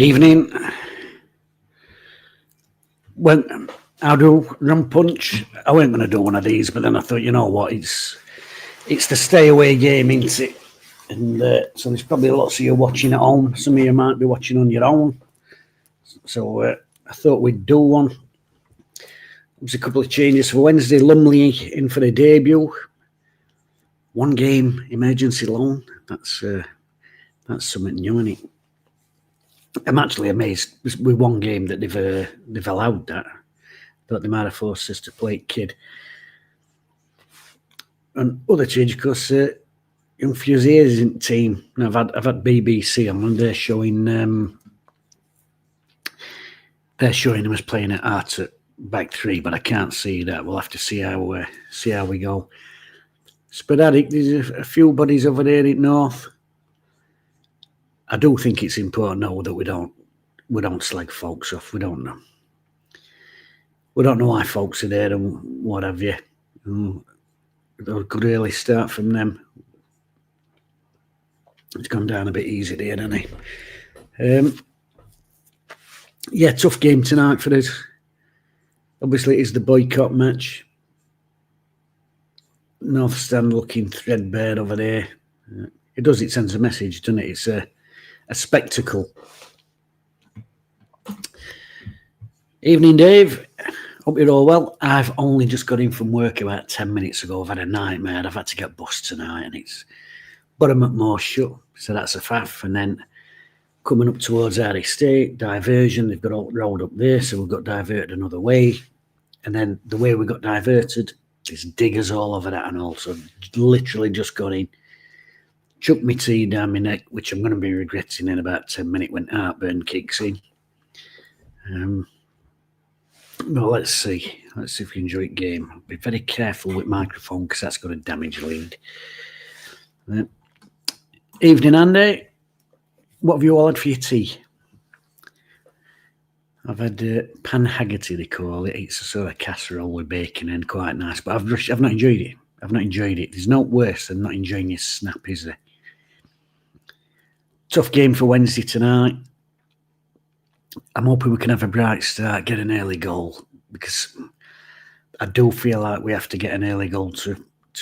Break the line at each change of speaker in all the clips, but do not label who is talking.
Evening. Well, I'll do rum punch. I weren't going to do one of these, but then I thought, you know what, it's the stay away game, isn't it? And so there's probably lots of you watching at home. Some of you might be watching on your own. So I thought we'd do one. There's a couple of changes for Wednesday. Lumley in for a debut. 1 game emergency loan. That's something new, isn't it? I'm actually amazed with 1 game that they've allowed that. Thought they might have forced us to play kid. And other change, of course, young Fuzier isn't team. Now, I've had BBC on, and they're showing him as playing at Art at back 3, but I can't see that. We'll have to see how we go. Sporadic, there's a few buddies over there in North. I do think it's important now that we don't slag folks off. We don't know why folks are there and what have you. A good early start from them. It's gone down a bit easy there, hasn't it? Yeah, tough game tonight for us. Obviously, it is the boycott match. North Stand looking threadbare over there. It sends a message, doesn't it? It's a spectacle. Evening, Dave. Hope you're all well. I've only just got in from work about 10 minutes ago. I've had a nightmare. I've had to get bus tonight, and it's Borough shut, so that's a faff. And then coming up towards our estate, diversion. They've got all road up there, so we've got diverted another way. And then the way we got diverted, there's diggers all over that and all. So literally just got in, chucked my tea down my neck, which I'm going to be regretting in about 10 minutes when heartburn kicks in. Well, let's see. Let's see if we can enjoy the game. Be very careful with microphone because that's going to damage lead. Evening, Andy. What have you all had for your tea? I've had pan haggerty, they call it. It's a sort of casserole with bacon and quite nice, but I've not enjoyed it. I've not enjoyed it. There's no worse than not enjoying your snap, is there? Tough game for Wednesday tonight. I'm hoping we can have a bright start, get an early goal, because I do feel like we have to get an early goal to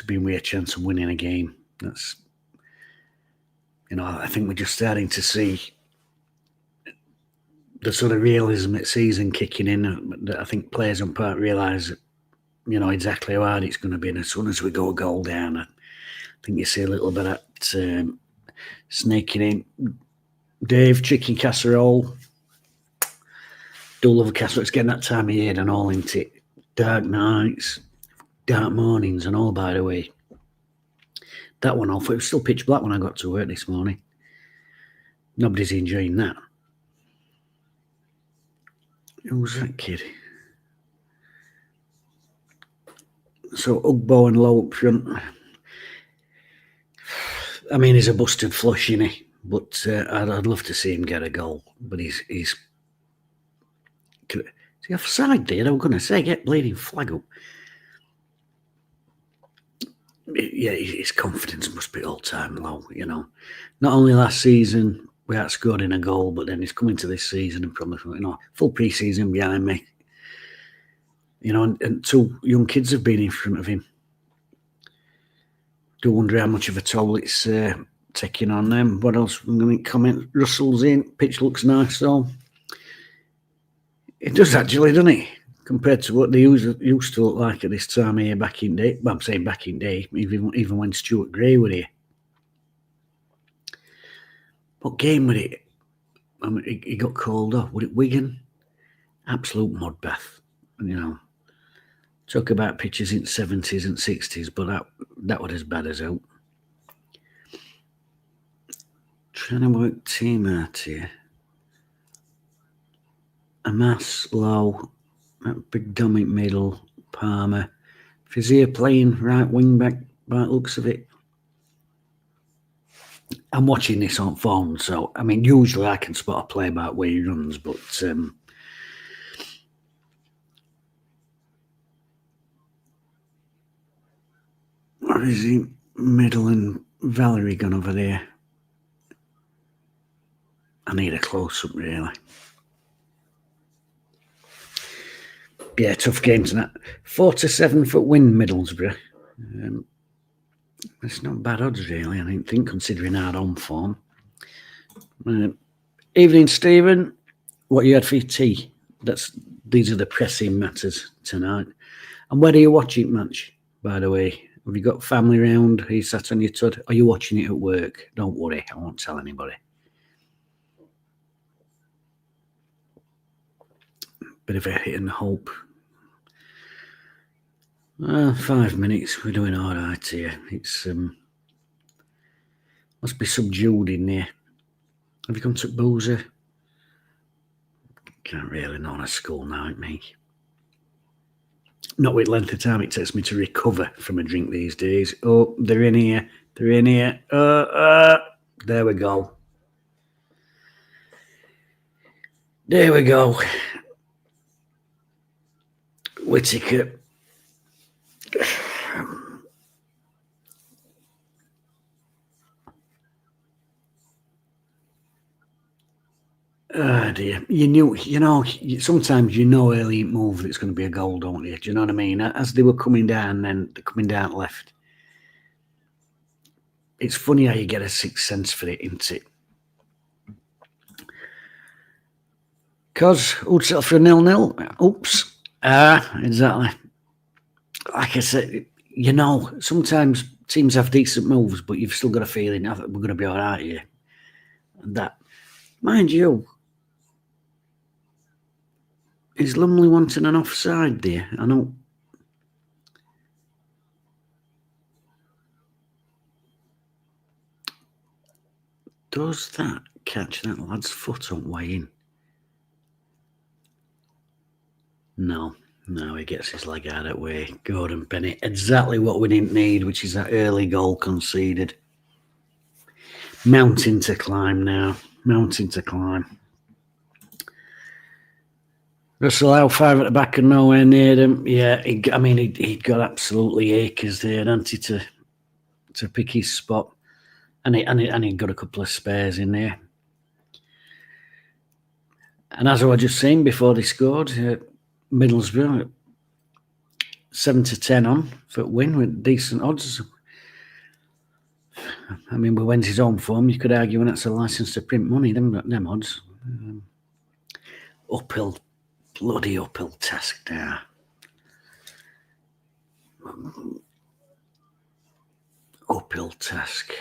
be with a chance of winning a game. That's, I think we're just starting to see the sort of realism at season kicking in. That I think players on part realise, exactly how hard it's going to be. And as soon as we go a goal down, I think you see a little bit of that snaking in. Dave, chicken casserole. Do love a casserole. It's getting that time of year and all, isn't it? Dark nights, dark mornings and all, by the way. That one off. It was still pitch black when I got to work this morning. Nobody's enjoying that. Who's that kid? So Ugbo and Low up front. I mean, he's a busted flush, isn't he? But I'd love to see him get a goal. But he's is he offside there? I was going to say, get bleeding flag up. Yeah, his confidence must be all-time low, Not only last season we outscored in a goal, but then he's coming to this season and probably, full pre-season behind me. And 2 young kids have been in front of him. Do wonder how much of a toll it's taking on them. What else? I'm going to comment. Russell's in. Pitch looks nice, though. It does actually, doesn't it? Compared to what they used to look like at this time of year back in day. Well, I'm saying back in day, even when Stuart Gray were here. What game was it? I mean, he got called off. Was it Wigan? Absolute mudbath. Talk about pitches in the 70s and 60s, but that was as bad as out. Trying to work team out here. Amas, Low, big Dominic middle, Palmer. Fizier playing right wing back by the looks of it. I'm watching this on phone, so I mean, usually I can spot a play about where he runs, but where is he? Middle and Valerie gone over there. I need a close-up, really. Yeah, tough game tonight. 4-7 foot win, Middlesbrough. It's not bad odds, really, I didn't think, considering our home form. Evening, Stephen. What you had for your tea? These are the pressing matters tonight. And where are you watching match, by the way? Have you got family round? Are you sat on your tud? Are you watching it at work? Don't worry, I won't tell anybody. Bit of a hit and hope. 5 minutes, we're doing all right here. It's must be subdued in there. Have you come to Boozer? Can't really know on a school night, me. Not with length of time it takes me to recover from a drink these days. Oh, they're in here. They're in here. There we go. There we go. Whittaker. Oh dear. Sometimes you know early move that it's going to be a goal, don't you? Do you know what I mean? As they were coming down, then they're coming down left. It's funny how you get a sixth sense for it, isn't it? Cos, who'd settle for a 0-0? Oops. Exactly. Like I said, sometimes teams have decent moves, but you've still got a feeling we're going to be all right here. And that, mind you, is Lumley wanting an offside there? I know. Does that catch that lad's foot on way in? No, he gets his leg out of the way. Gordon Bennett, exactly what we didn't need, which is that early goal conceded. Mountain to climb now. Mountain to climb. Russell Howe, 5 at the back and nowhere near them. Yeah, he'd got absolutely acres there, hadn't he, to pick his spot. And he'd got a couple of spares in there. And as I was just saying before they scored, Middlesbrough 7-10 on for a win with decent odds. I mean, with Wednesday's home form, you could argue when that's a license to print money, them odds. Bloody uphill task now. Uphill task.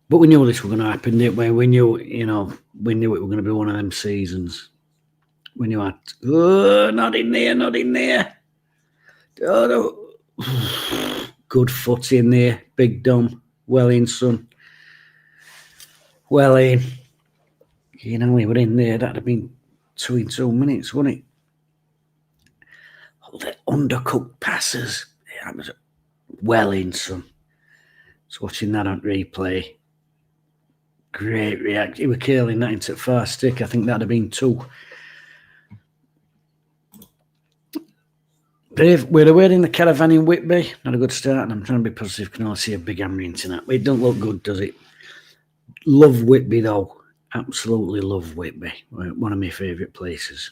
But we knew this was going to happen, didn't we? We knew it was going to be one of them seasons. We knew not in there. Oh, no. Good foot in there. Big Dom. Well in, son. Well in. We were in there. That'd have been 2 in 2 minutes, wouldn't it? All the undercooked passes. Yeah, was well in, son. Just watching that on replay. Great react. He was curling that into far stick. I think that'd have been 2. Dave, we're away in the caravan in Whitby. Not a good start, and I'm trying to be positive. Can only see a big hammering tonight. It don't look good, does it? Love Whitby, though. Absolutely love Whitby. One of my favourite places.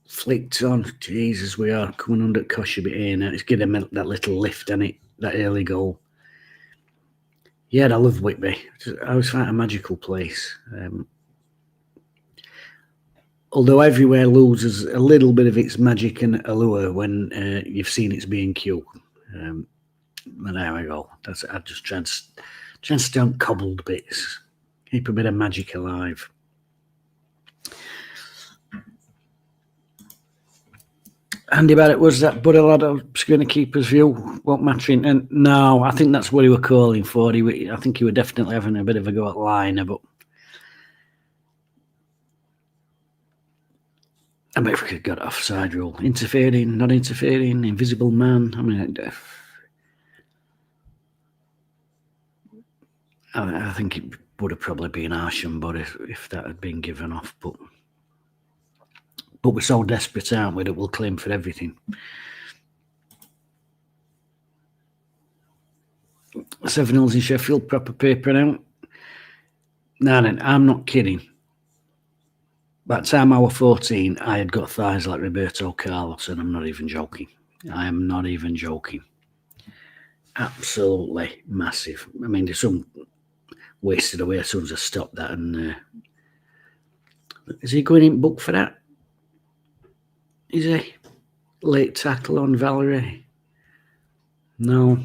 Flicked on. Jesus, we are coming under Kosh a bit here now. It's giving them that little lift, and that early goal. Yeah, I love Whitby. I always find it a magical place. Although everywhere loses a little bit of its magic and allure when you've seen its B&Q. But there we go. I just try and stay on cobbled bits. Keep a bit of magic alive. Andy Barrett, was that Buddy lad going to keep his view? What matching? And no, I think that's what he were calling for. I think he were definitely having a bit of a go at Liner, but I bet if we could have got offside rule. Interfering, not interfering, invisible man. I mean, I think it would have probably been harsh on Buddy if that had been given off, but we're so desperate, aren't we, that we'll claim for everything. 7-0 in Sheffield, proper paper out. Nah, I'm not kidding. By the time I was 14, I had got thighs like Roberto Carlos, and I'm not even joking. I am not even joking. Absolutely massive. I mean, there's some wasted away as soon as I stopped that. And is he going in book for that? Is he? Late tackle on Valerie? No.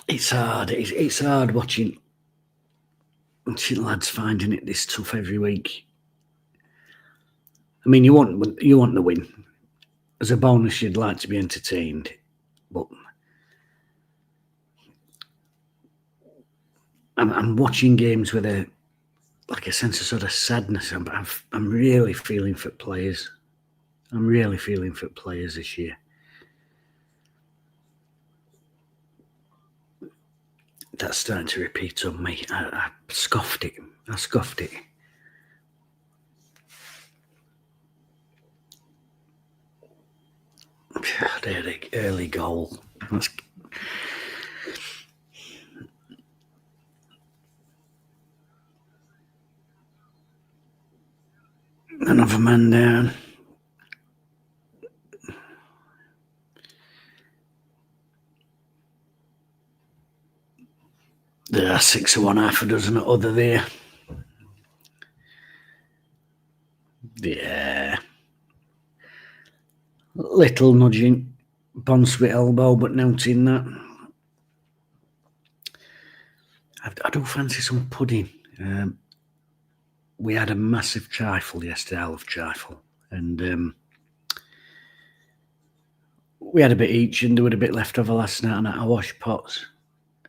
It's hard. It's hard watching lads finding it this tough every week. I mean, you want the win. As a bonus, you'd like to be entertained, but I'm watching games with a sense of sort of sadness. I'm really feeling for players. I'm really feeling for players this year. That's starting to repeat on me. I scoffed it. There, the early goal. That's... Another man down. There are 6 of one, half a dozen of other there. Yeah. Little nudging, Bonswit elbow, but noting that. I do fancy some pudding. We had a massive trifle yesterday. I love trifle. And we had a bit each, and there was a bit left over last night, and I washed pots.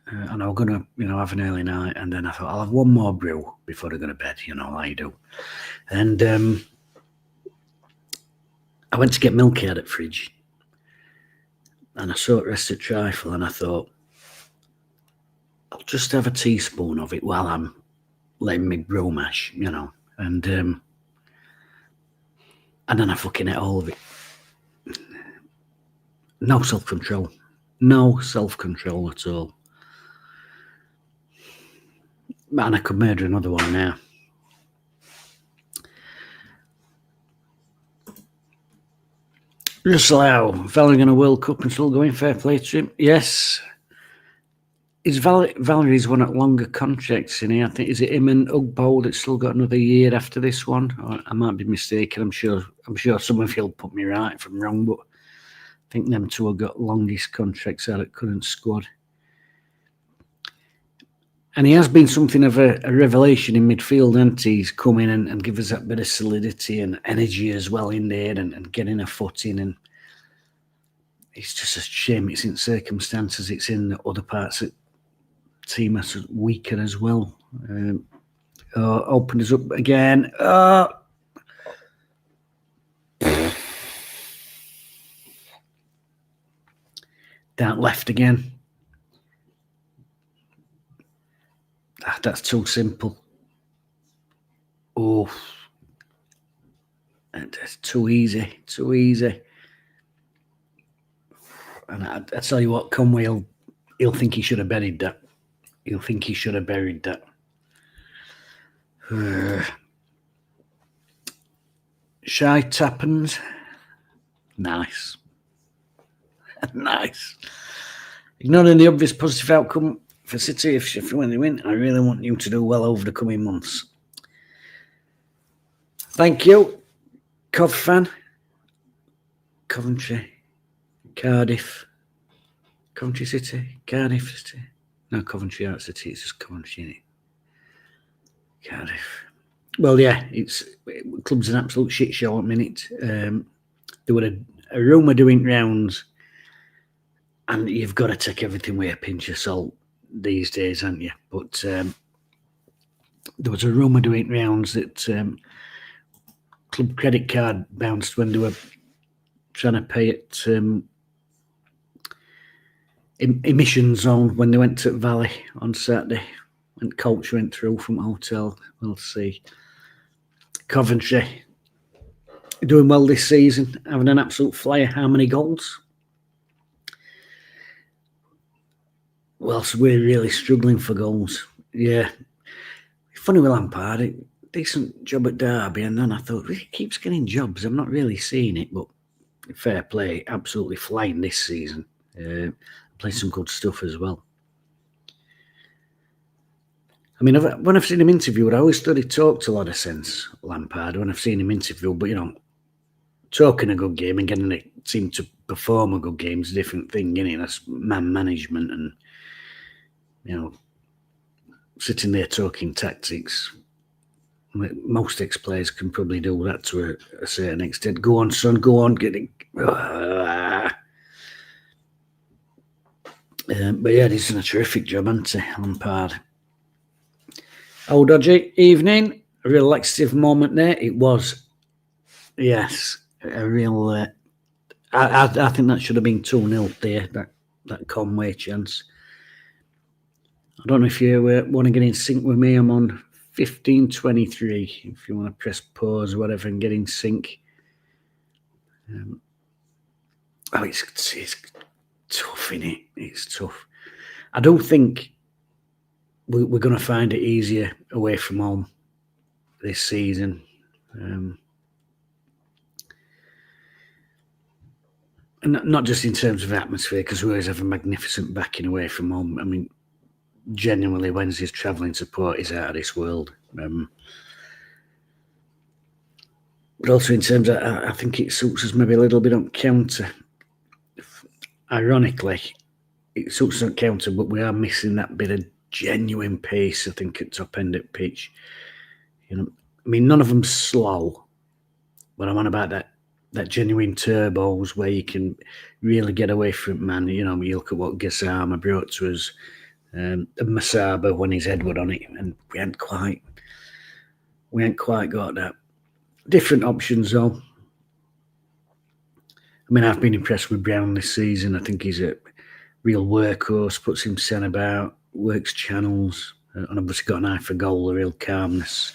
And I was going to, have an early night, and then I thought I'll have one more brew before I go to bed, like you do. And I went to get milky out of the fridge, and I saw it rested trifle, and I thought I'll just have a teaspoon of it while I'm letting me brew mash, and then I fucking ate all of it. No self-control at all. Man, I could murder another one now. Russell, Valerie going to World Cup and still going, fair play to him. Yes. Is Valerie's one at longer contracts in here? I think, is it him and Ugbo that's still got another year after this one? Or I might be mistaken. I'm sure some of you'll put me right if I'm wrong, but I think them two have got longest contracts out at current squad. And he has been something of a revelation in midfield, hasn't he? He's come in and give us that bit of solidity and energy as well in there and getting a foot in. And it's just a shame it's in circumstances it's in the other parts of the team are weaker as well. Opened us up again. Down left again. That's too simple. Oh, that's too easy. And I tell you what, Conway, he'll think he should have buried that. Shy Tappens. Nice. Ignoring the obvious positive outcome for City if Sheffield when they win, I really want you to do well over the coming months. Thank you, Cov fan. Coventry, Cardiff, Coventry City, Cardiff City. No, Coventry Art City. It's just Coventry, isn't it? Cardiff. Well, yeah, club's an absolute shit show at the minute. There were a rumour doing rounds, and you've got to take everything with a pinch of salt these days, haven't you? But there was a rumour doing rounds that club credit card bounced when they were trying to pay it emission zone when they went to Valley on Saturday. And coach went through from hotel. We'll see. Coventry. doing well this season, having an absolute flyer. How many goals? Whilst we're really struggling for goals. Yeah. Funny with Lampard, decent job at Derby, and then I thought, he keeps getting jobs. I'm not really seeing it, but fair play, absolutely flying this season. Played some good stuff as well. I mean, when I've seen him interviewed, I always thought he talked a lot of sense, Lampard, when I've seen him interviewed, but, talking a good game and getting a team to perform a good game is a different thing, isn't it? That's man management and, sitting there talking tactics. Most ex-players can probably do that to a certain extent. Go on, son, go on, get it. But yeah, he's done a terrific job, hasn't he, Lampard? Oh, Dodgy, evening. A relaxative moment there. It was, yes, a real... I think that should have been 2-0 there, that Conway chance. I don't know if you want to get in sync with me. I'm on 15:23. If you want to press pause or whatever and get in sync. It's tough, innit? It's tough. I don't think we're going to find it easier away from home this season. And not just in terms of atmosphere, because we always have a magnificent backing away from home. I mean, genuinely, Wednesday's travelling support is out of this world. But also in terms of, I think it suits us maybe a little bit on counter. Ironically, it suits us on counter, but we are missing that bit of genuine pace, I think, at top end at pitch. I mean, none of them slow, but I'm on about that genuine turbos where you can really get away from it, man. You look at what Gassama brought to us, Masaba when his head was on it, and we ain't quite got that. Different options though. I mean, I've been impressed with Brown this season. I think he's a real workhorse, puts himself about, works channels, and obviously got an eye for goal, a real calmness.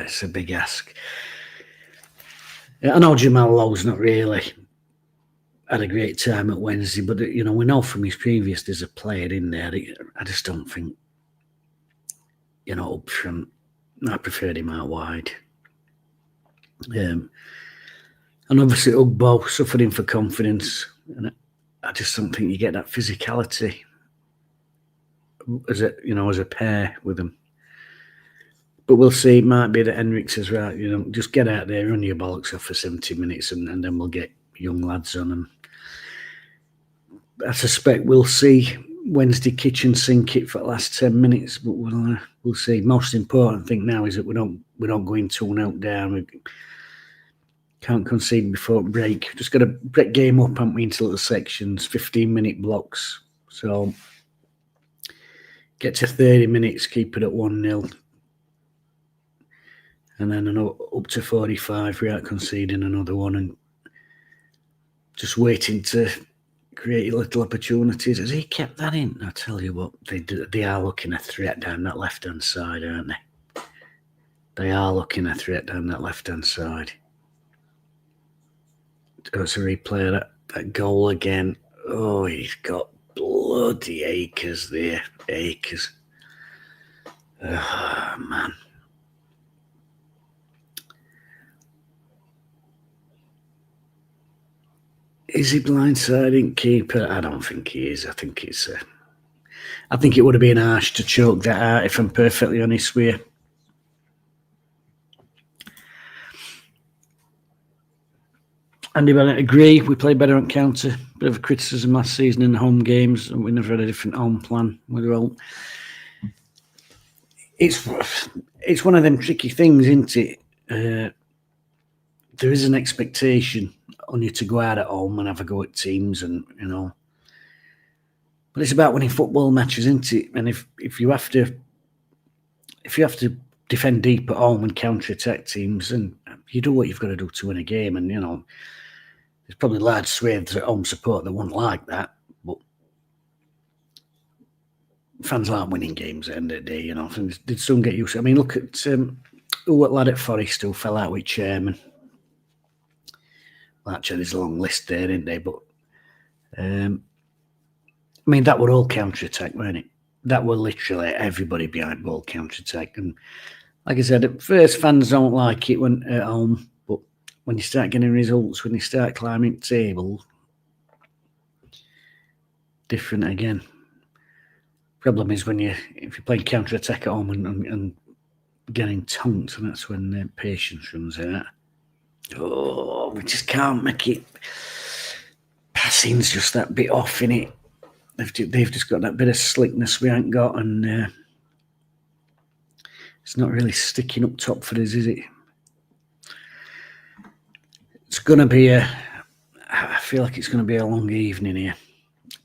It's a big ask. I know Jamal Lowe's not really had a great time at Wednesday, but we know from his previous there's a player in there. I just don't think, up front. I preferred him out wide. And obviously Ugbo suffering for confidence, and I just don't think you get that physicality as a pair with them. But we'll see. It might be that Henrik says, right, just get out there, run your bollocks off for 70 minutes, and then we'll get young lads on them. I suspect we'll see Wednesday kitchen sink it for the last 10 minutes, but we'll see. Most important thing now is that we don't go in 2-0 down. We can't concede before break. Just got to break game up, haven't we, into little sections, 15-minute blocks. So get to 30 minutes, keep it at 1-0. And then up to 45 without conceding another one, and just waiting to create little opportunities. Has he kept that in? I tell you what, they are looking a threat down that left-hand side, aren't they? They are looking a threat down that left-hand side. It's a replay of that goal again. Oh, he's got bloody acres there. Acres. Oh, man. Is he blindsiding keeper? I don't think he is. I think it would have been harsh to choke that out, if I'm perfectly honest with you. Andy Bennett, agree. We played better on counter. Bit of a criticism last season in the home games, and we never had a different home plan. It's one of them tricky things, isn't it? There is an expectation on you to go out at home and have a go at teams, and but it's about winning football matches, isn't it? And if you have to defend deep at home and counter-attack teams, and you do what you've got to do to win a game, and there's probably large swathes at home support that wouldn't like that, but fans aren't winning games at the end of the day, you know. Things did soon get used to it. I mean, look at what lad at Forest who fell out with chairman. Well, actually, there's a long list there, isn't there? But I mean, that were all counter-attack, weren't it? That were literally everybody behind ball counter-attack. And like I said, at first fans don't like it when at home, but when you start getting results, when you start climbing the table, different again. Problem is if you're playing counter-attack at home and getting tonked, and that's when patience runs out. Oh, we just can't make it. Passing's just that bit off in it. They've just got that bit of slickness we ain't got, and it's not really sticking up top for us, is it? It's going to be I feel like it's going to be a long evening here.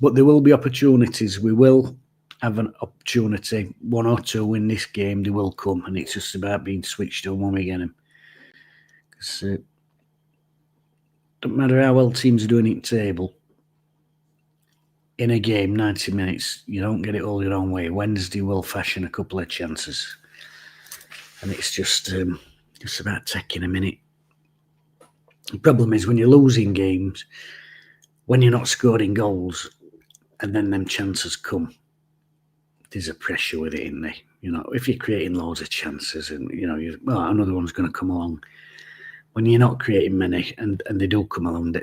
But there will be opportunities. We will have an opportunity, 1 or 2 in this game. They will come, and it's just about being switched on when we get them. Because don't matter how well teams are doing it table, in a game, 90 minutes, you don't get it all your own way. Wednesday will fashion a couple of chances. And it's just about taking a minute. The problem is when you're losing games, when you're not scoring goals, and then them chances come, there's a pressure with it, isn't there? You know, if you're creating loads of chances and, you know, another one's going to come along. When you're not creating many and they do come along,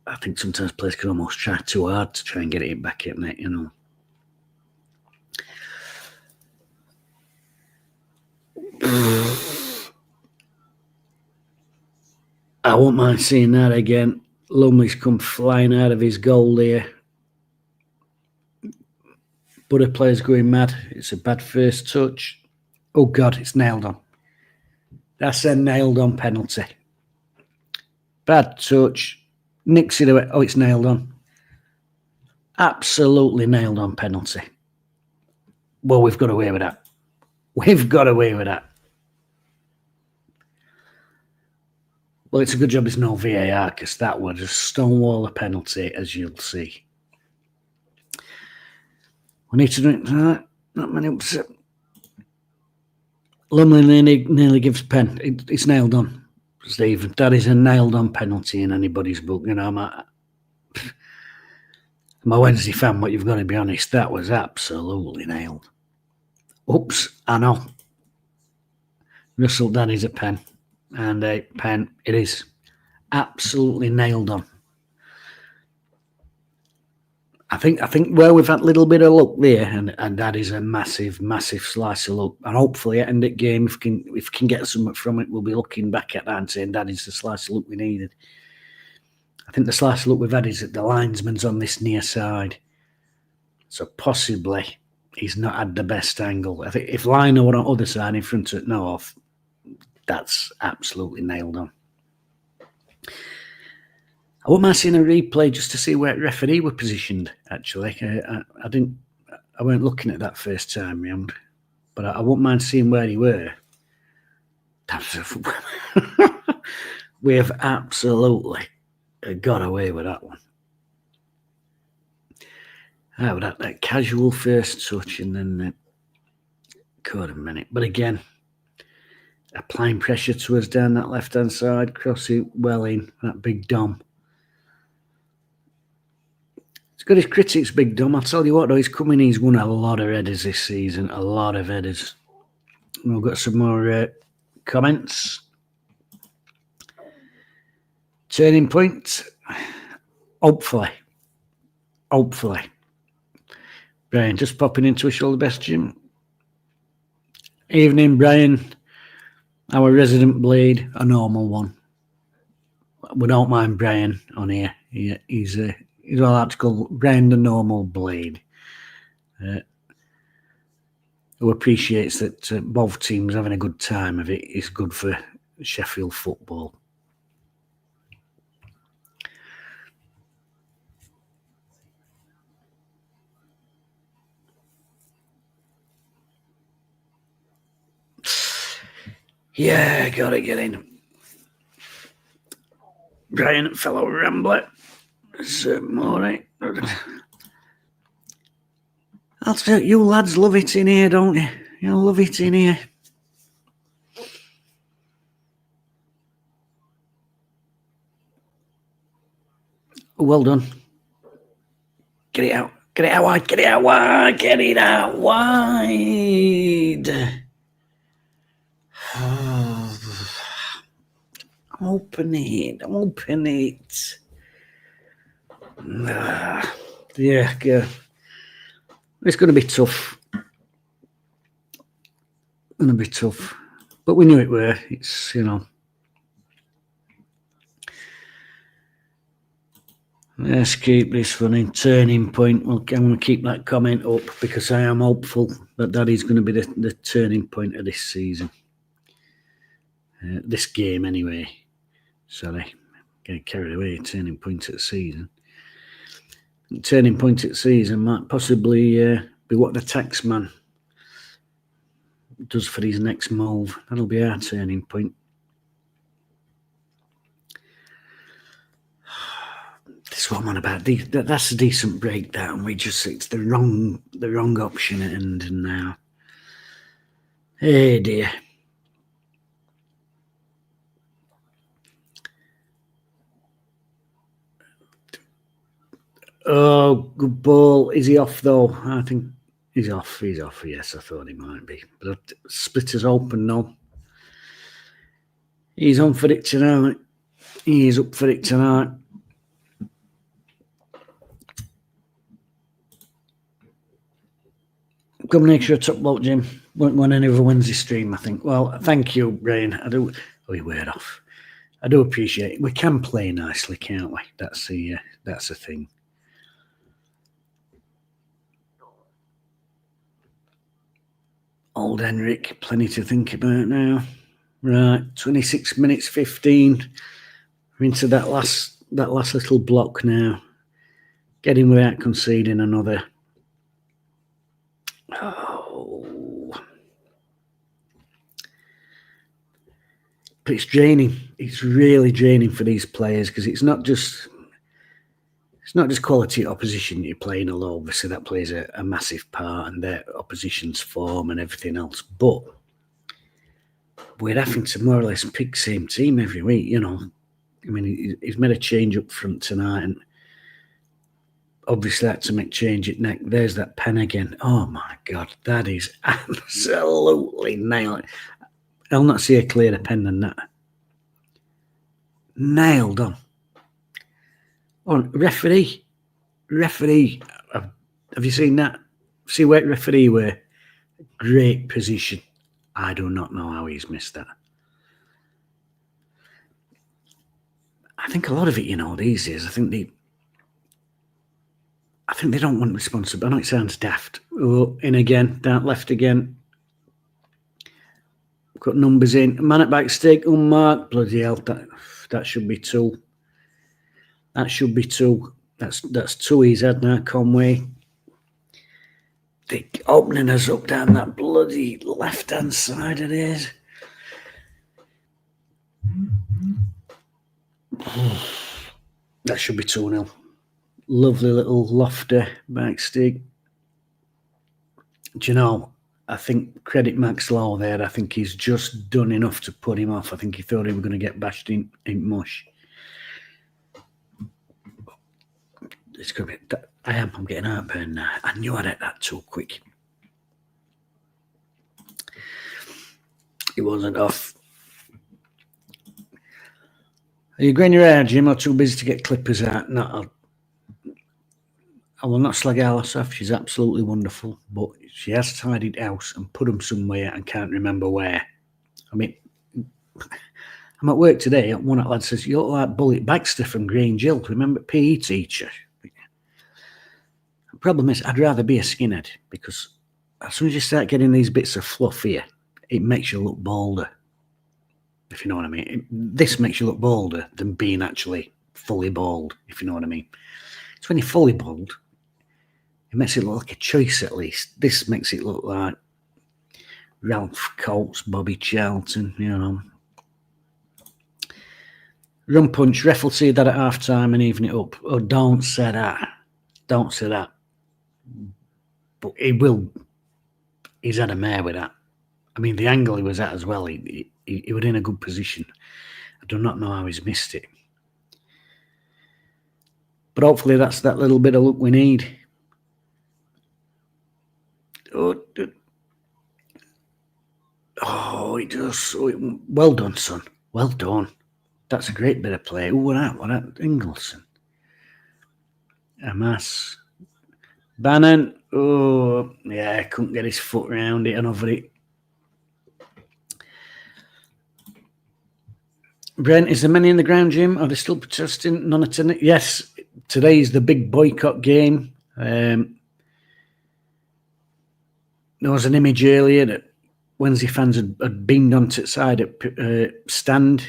I think sometimes players can almost try too hard to try and get it back in net, you know. I won't mind seeing that again. Lumley's come flying out of his goal there. But a player's going mad. It's a bad first touch. Oh, God, it's nailed on. That's a nailed on penalty. Bad touch. Nicks it away. Oh, it's nailed on. Absolutely nailed on penalty. Well, we've got away with that. We've got away with that. Well, it's a good job it's no VAR, because that would just stonewall a penalty, as you'll see. We need to do it. Not many upset. Lumley nearly gives pen. It's nailed on, Steve. That is a nailed on penalty in anybody's book. You know, I'm a Wednesday fan, but you've got to be honest, that was absolutely nailed. Oops, I know. Russell, that is a pen. And a pen, it is. Absolutely nailed on. I think where we've had a little bit of luck there, and that is a massive, massive slice of luck. And hopefully at the end of the game, if we can get something from it, we'll be looking back at that and saying that is the slice of luck we needed. I think the slice of luck we've had is that the linesman's on this near side. So possibly he's not had the best angle. I think if Liner were on the other side in front of North, that's absolutely nailed on. I wouldn't mind seeing a replay just to see where referee were positioned, actually. I weren't looking at that first time round, but I wouldn't mind seeing where he were. We have absolutely got away with that one. That casual first touch and then caught a minute. But again, applying pressure to us down that left-hand side, cross it well in, that big Dom. It's got his critics, big Dom. I'll tell you what, though, he's won a lot of headers this season, a lot of headers. We've got some more comments. Turning point. Hopefully. Brian, just popping into a shoulder best gym. Evening, Brian. Our resident blade, a normal one. We don't mind Brian on here. He's all that to call Brian the normal blade. Who appreciates that both teams having a good time of it is good for Sheffield football. Yeah, gotta get in. Brian, fellow rambler. It's all right. I'll tell you, lads love it in here, don't you? You love it in here. Well done. Get it out. Get it out wide. Get it out wide. Get it out wide. Open it. Open it. Yeah. It's going to be tough. Going to be tough. But we knew it were. It's, you know. Let's keep this running. Turning point. I'm going to keep that comment up because I am hopeful that is going to be the turning point of this season. This game, anyway. Sorry. Getting carried away. Turning point at the season. Turning point at the season might possibly be what the taxman does for his next move. That'll be our turning point. This is what I'm on about. That's a decent breakdown. It's the wrong option at end now. Hey dear. Oh, good ball. Is he off though? I think he's off. He's off. Yes, I thought he might be. But splitter's open now. He's on for it tonight. He is up for it tonight. Combination of top bloke, Jim. Won't win any other Wednesday stream, I think. Well, thank you, Brian. I do. Oh, he wear off. I do appreciate it. We can play nicely, can't we? That's the thing. Old Henrik, plenty to think about now. Right, 26 minutes 15. We're into that last little block now. Getting without conceding another. Oh. But it's draining. It's really draining for these players because it's not just quality opposition you're playing, although obviously that plays a massive part and their opposition's form and everything else. But we're having to more or less pick the same team every week, you know. I mean, he's made a change up front tonight and obviously had to make change at neck. There's that pen again. Oh my God, that is absolutely nailed. I'll not see a clearer pen than that. Nailed on. Oh, referee. Have you seen that? See where referee were? Great position. I do not know how he's missed that. I think a lot of it, you know, these days, I think they don't want responsibility. I know it sounds daft. Oh, in again, down left again. Got numbers in. Man at back stick, unmarked. Bloody hell, that should be two. That should be two. That's two he's had now, Conway. They're opening us up down that bloody left-hand side of theirs. That should be 2-0. Lovely little lofter back stick. Do you know, I think credit Max Lowe there. I think he's just done enough to put him off. I think he thought he was going to get bashed in mush. It's going to be... I'm getting heartburn now. I knew I'd hit that too quick. It wasn't off. Are you going your hair, Jim, or too busy to get clippers out? No, I will not slag Alice off. She's absolutely wonderful, but she has tidied house and put them somewhere and can't remember where. I mean, I'm at work today. One lad says, "You look like Bullet Baxter from Grange Hill. Remember PE teacher?" The problem is, I'd rather be a skinhead because as soon as you start getting these bits of fluff here, it makes you look bolder. If you know what I mean. This makes you look bolder than being actually fully bald, if you know what I mean. It's when you're fully bald, it makes it look like a choice at least. This makes it look like Ralph Coates, Bobby Charlton, you know. Run punch, ref will see that at half time and even it up. Oh, don't say that. Don't say that. But he's had a mare with that. I mean, the angle he was at as well, he was in a good position. I do not know how he's missed it. But hopefully that's that little bit of luck we need. Oh, it does. Well done, son. Well done. That's a great bit of play. What that? Ingleson. Amas. Bannon. Oh, yeah, couldn't get his foot round it and over it. Brent, is there many in the ground, Jim? Are they still protesting? None attending? Yes, today's the big boycott game. There was an image earlier that Wednesday fans had beamed onto the side at stand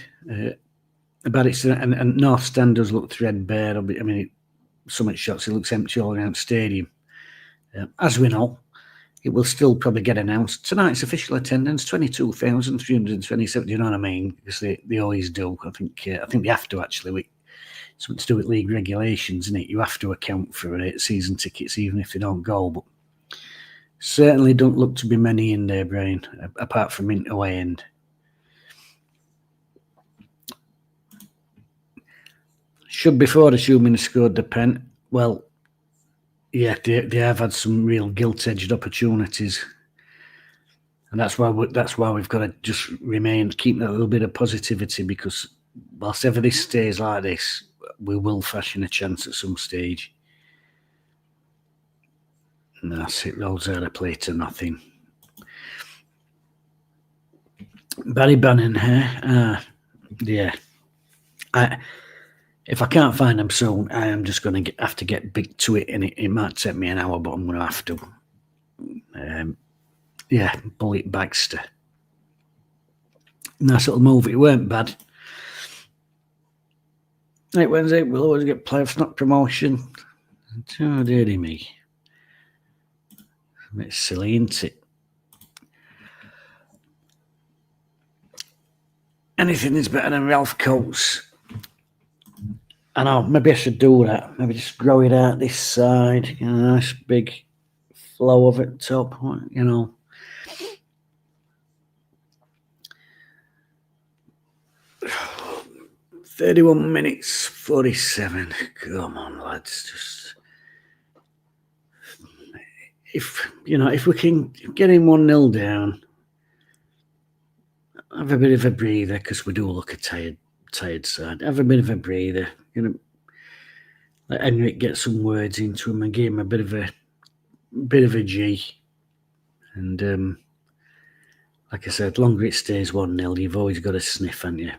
about it, and North Stand does look threadbare. I mean, some shots it looks empty all around the stadium. As we know, it will still probably get announced. Tonight's official attendance, 22,327. You know what I mean? Because they always do. I think they have to, actually. Something to do with league regulations, isn't it? You have to account for season tickets, even if they don't go. But certainly don't look to be many in there, Brian, apart from in away end. Should be forward, assuming they scored the pen. Well, yeah, they have had some real gilt-edged opportunities, and that's why we've got to just keep that little bit of positivity, because whilst ever this stays like this, we will fashion a chance at some stage. And that's it. Rolls out of play to nothing. Barry Bannon here. Yeah. If I can't find them soon, I am just going to have to get big to it, and it might take me an hour, but I'm going to have to. Yeah, Bullet Baxter. Nice little move. It weren't bad. Right, Wednesday, we'll always get playoffs, not promotion. Oh, dearie me. A bit silly, isn't it? Anything is better than Ralph Coates. I know, maybe I should do that. Maybe just grow it out this side. You know, nice big flow of it top, you know. "31 minutes, 47. Come on, lads. Just if we can get him 1-0 down, have a bit of a breather, because we do look a tired side. Have a bit of a breather. Let Henrik get some words into him and give him a bit of a G. And like I said, longer it stays 1-0, you've always got a sniff, haven't you?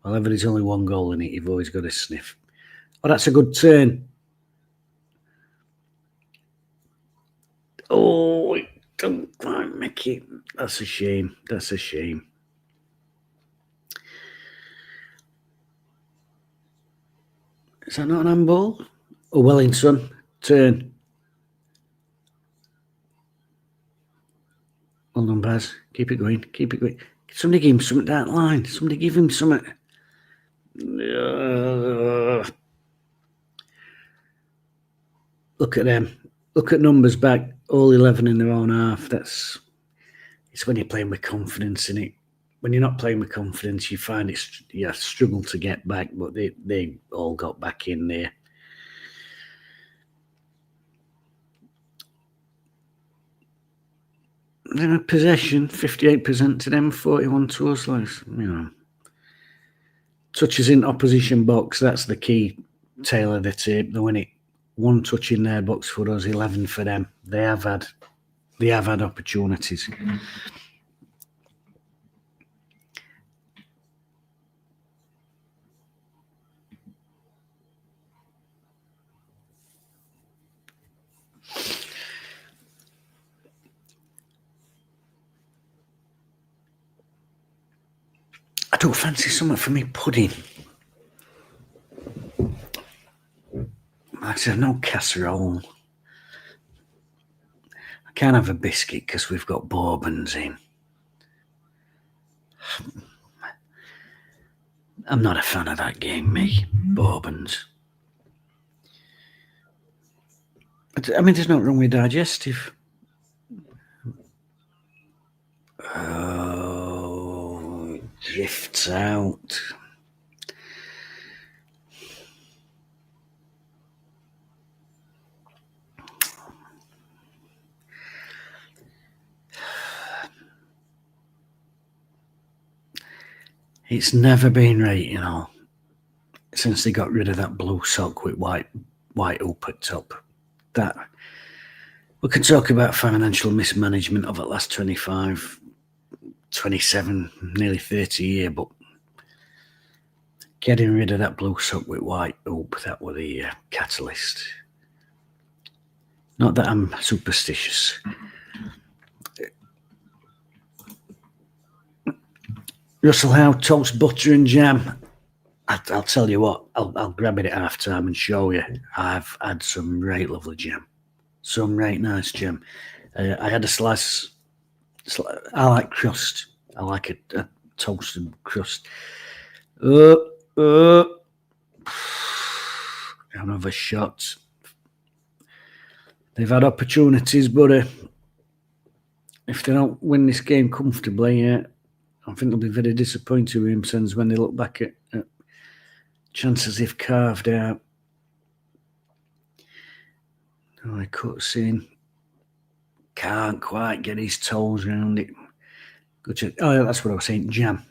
Well, ever there's only one goal in it, you've always got a sniff. Oh, that's a good turn. Oh, it don't quite make it. That's a shame. That's a shame. Is that not an handball? Oh, Wellington, turn. Well done, Baz. Keep it going. Keep it going. Somebody give him something that line. Somebody give him something. Look at them. Look at numbers back. All 11 in their own half. It's when you're playing with confidence in it. When you're not playing with confidence, you find you struggle to get back, but they all got back in there. Then possession, 58% to them, 41 to us. Like, touches in opposition box, that's the key tail of the tape. They win it. 1 touch in their box for us, 11 for them. They have had opportunities. I don't fancy something for me pudding. Like I said, no casserole. I can't have a biscuit because we've got bourbons in. I'm not a fan of that game, me. Bourbons. I mean, there's nothing wrong with digestive. drifts out. It's never been right, you know, since they got rid of that blue sock with white up at top. That we can talk about financial mismanagement of the last 25, 27, nearly 30 years, but getting rid of that blue sock with white up, that was the catalyst. Not that I'm superstitious. Russell Howe, toast, butter and jam. I'll tell you what, I'll grab it at half time and show you. I've had some right lovely jam. Some right nice jam. I had a slice. I like crust. I like a toasted crust. Another shot. They've had opportunities, but if they don't win this game comfortably, I think they'll be very disappointed with themselves when they look back at chances they've carved out. Oh, I cuts in. Can't quite get his toes around it. Oh, yeah, that's what I was saying. Jam.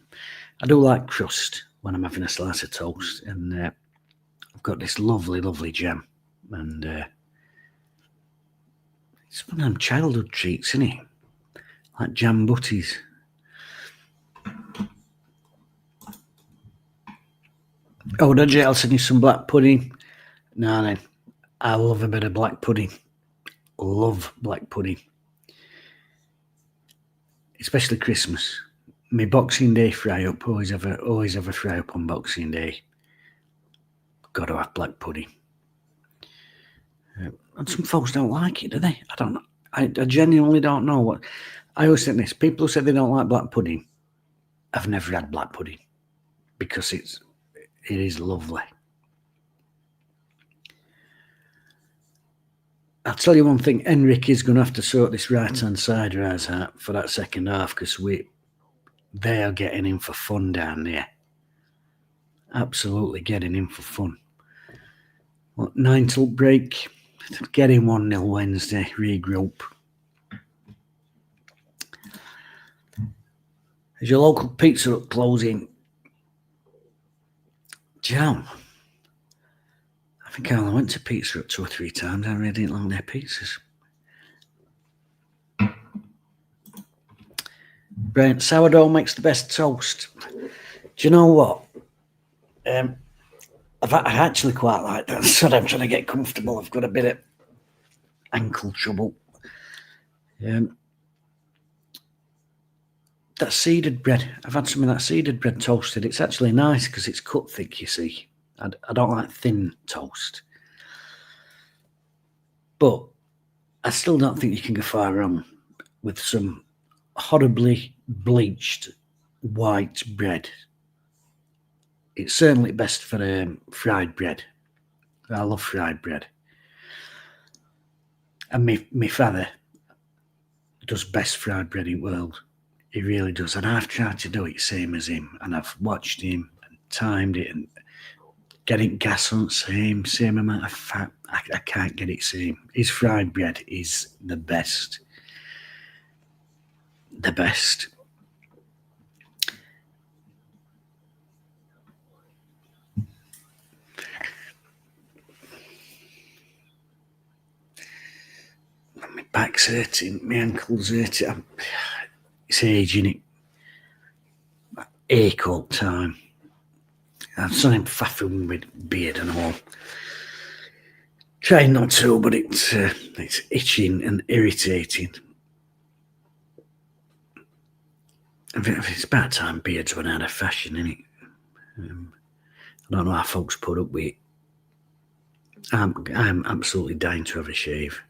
I do like crust when I'm having a slice of toast, and I've got this lovely, lovely jam, and it's one of them childhood treats, isn't it? Like jam butties. Oh, did you? I'll send you some black pudding. No, then. I love a bit of black pudding. Love black pudding. Especially Christmas. My Boxing Day fry up. Always have a fry up on Boxing Day. Got to have black pudding. And some folks don't like it, do they? I don't know. I genuinely don't know what. I always think this. People who say they don't like black pudding, I've never had black pudding because it is lovely. I'll tell you one thing, Enric is going to have to sort this right-hand side rise out for that second half because they are getting in for fun down there. Absolutely getting in for fun. 9 till break, getting 1-0 Wednesday, regroup. Is your local pizza up closing? Jam. I think I only went to Pizza Hut 2 or 3 times. I really didn't like their pizzas. Right, sourdough makes the best toast. Do you know what? I actually quite like that. So I'm trying to get comfortable. I've got a bit of ankle trouble. That seeded bread. I've had some of that seeded bread toasted. It's actually nice because it's cut thick, you see. I don't like thin toast. But I still don't think you can go far wrong with some horribly bleached white bread. It's certainly best for fried bread. I love fried bread. And my father does best fried bread in the world. He really does. And I've tried to do it same as him. And I've watched him and timed it and getting gas on same amount of fat. I can't get it same. His fried bread is the best. The best. My back's hurting, my ankle's hurting. It's aging, it. I ache all the time. I'm starting faffing with beard and all. Trying not to, but it's itching and irritating. It's about time beards went out of fashion, isn't it? I don't know how folks put up with it. I'm absolutely dying to have a shave.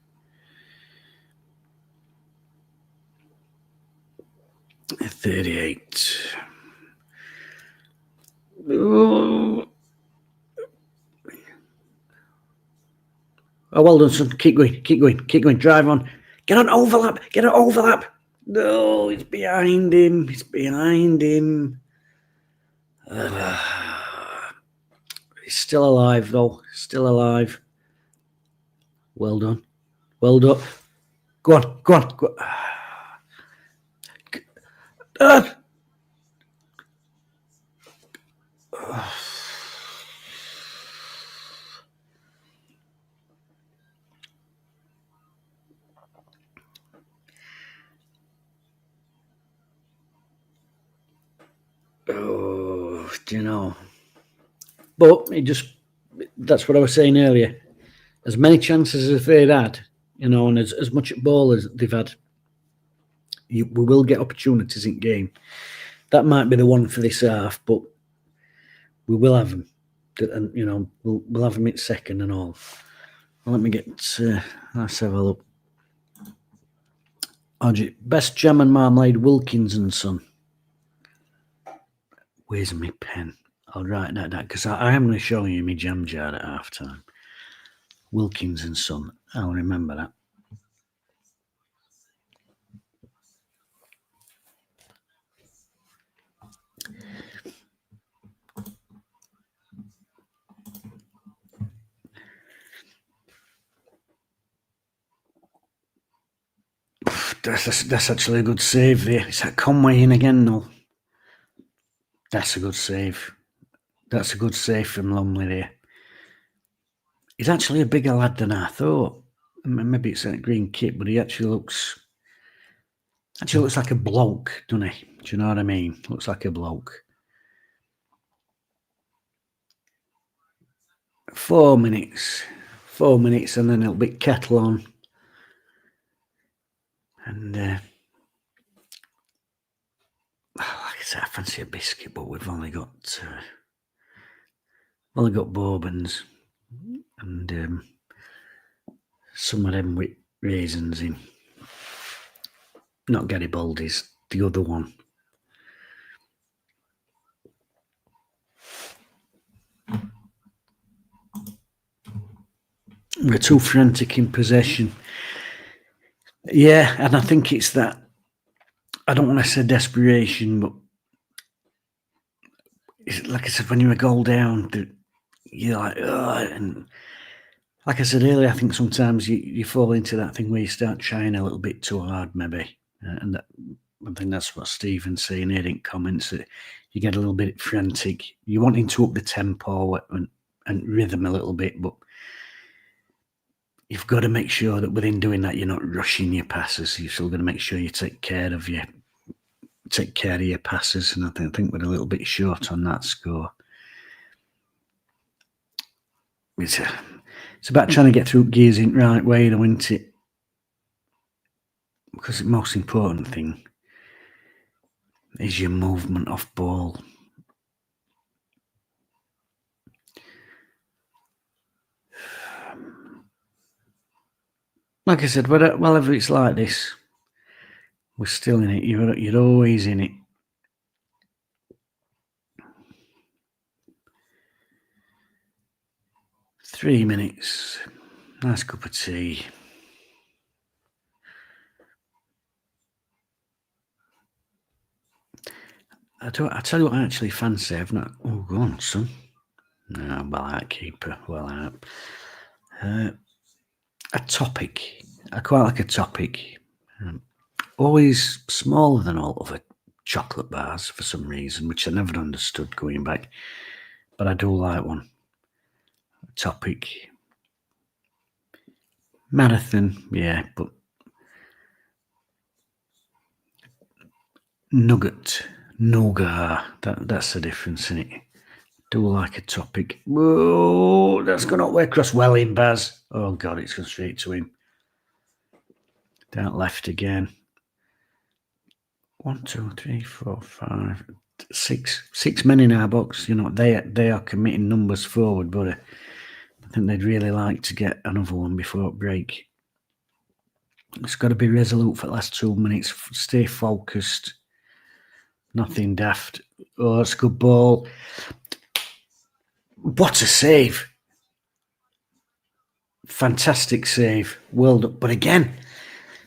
At 38. Oh, well done, son. Keep going. Drive on. Get on overlap. No, it's behind him. He's still alive, though. Still alive. Well done. Well done. Go on. Go on. Go on. Oh, do you know? But it just, that's what I was saying earlier. As many chances as they've had, you know, and as much ball as they've had, we will get opportunities in game. That might be the one for this half, but we will have them. And, you know, we'll have them at second and all. Well, let me get, let's have a look. Best jam and marmalade, Wilkins and Son. Where's my pen? I'll write that down because I am going to show you my jam jar at half time. Wilkins and Son. I'll remember that. That's actually a good save there. Is that Conway in again, though? That's a good save. That's a good save from Lumley there. He's actually a bigger lad than I thought. Maybe it's a green kit, but he actually looks like a bloke, doesn't he? Do you know what I mean? Looks like a bloke. 4 minutes. 4 minutes, and then it'll be kettle on. And like I said, I fancy a biscuit, but we've only got bourbons and some of them with raisins in. Not Garibaldi's, the other one. We're too frantic in possession. Yeah, and I think it's that, I don't want to say desperation, but it's like I said, when you're a goal down, you're like, and like I said earlier, I think sometimes you fall into that thing where you start trying a little bit too hard, maybe. And I think that's what Stephen's saying here in comments, that you get a little bit frantic. You're wanting to up the tempo and rhythm a little bit, but you've got to make sure that within doing that, you're not rushing your passes. You've still got to make sure you take care of your passes. And I think we're a little bit short on that score. It's about trying to get through gears in the right way, though, isn't it? Because the most important thing is your movement off ball. Like I said, whenever it's like this, we're still in it. You're always in it. Three minutes. Nice cup of tea. I tell you what I actually fancy. I've not. Oh, go on, son. No, well out, keeper. Well out. A topic. I quite like a topic. Always smaller than all other chocolate bars for some reason, which I never understood going back. But I do like one. A topic. Marathon, yeah, but nougat. That's the difference in it. Do like a topic. Whoa, that's gone all the way across. Well in, Baz. Oh, God, it's gone straight to him. Down left again. 1, 2, 3, 4, 5, 6. 6 men in our box. You know, they are committing numbers forward, but I think they'd really like to get another one before break. It's got to be resolute for the last 2 minutes. Stay focused. Nothing daft. Oh, that's a good ball. What a save. Fantastic save. Well done. But again,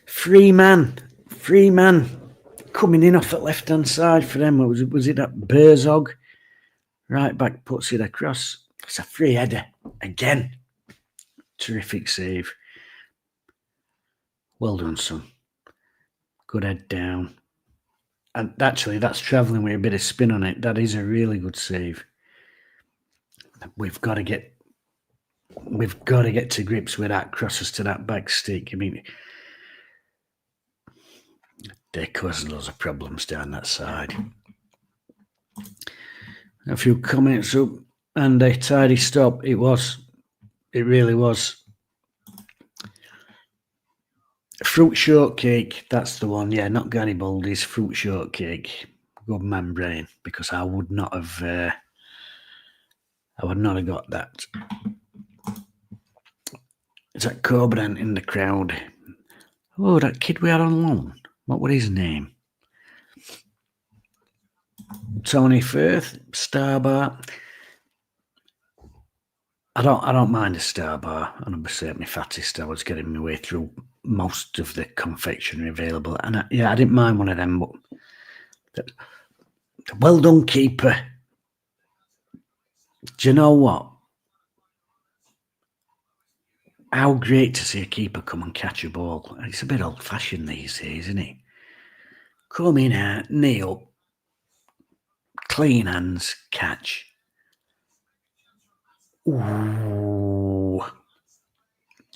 free man coming in off the left-hand side for them. Was it that Berzog? Right back puts it across. It's a free header again. Terrific save. Well done, son. Good head down. And actually, that's travelling with a bit of spin on it. That is a really good save. We've got to get to grips with that crosses to that back stick. I mean, they're causing loads of problems down that side. A few comments up, and a tidy stop. It was. It really was. Fruit shortcake, that's the one. Yeah, not Garibaldi's fruit shortcake. Good man brain, because I would not have got that. Is that Coburn in the crowd? Oh, that kid we had on loan. What was his name? Tony Firth, Star Bar. I don't mind a Star Bar, and obviously at my fattest I was getting my way through most of the confectionery available, and I didn't mind one of them, but well done, keeper. Do you know what? How great to see a keeper come and catch a ball. It's a bit old-fashioned these days, isn't it? Come in out, knee up, clean hands, catch. Ooh.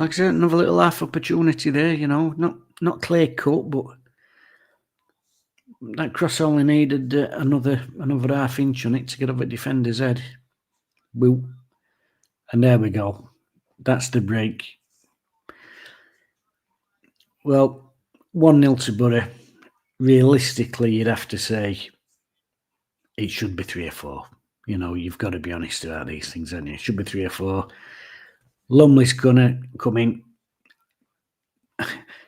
Like I said, another little half opportunity there, you know. Not clear cut, but that cross only needed another half inch on it to get over the defender's head. Woo. And there we go. That's the break. Well, 1-0 to Borough. Realistically, you'd have to say it should be 3 or 4. You know, you've got to be honest about these things, haven't you? It should be 3 or 4. Lumley's going to come in.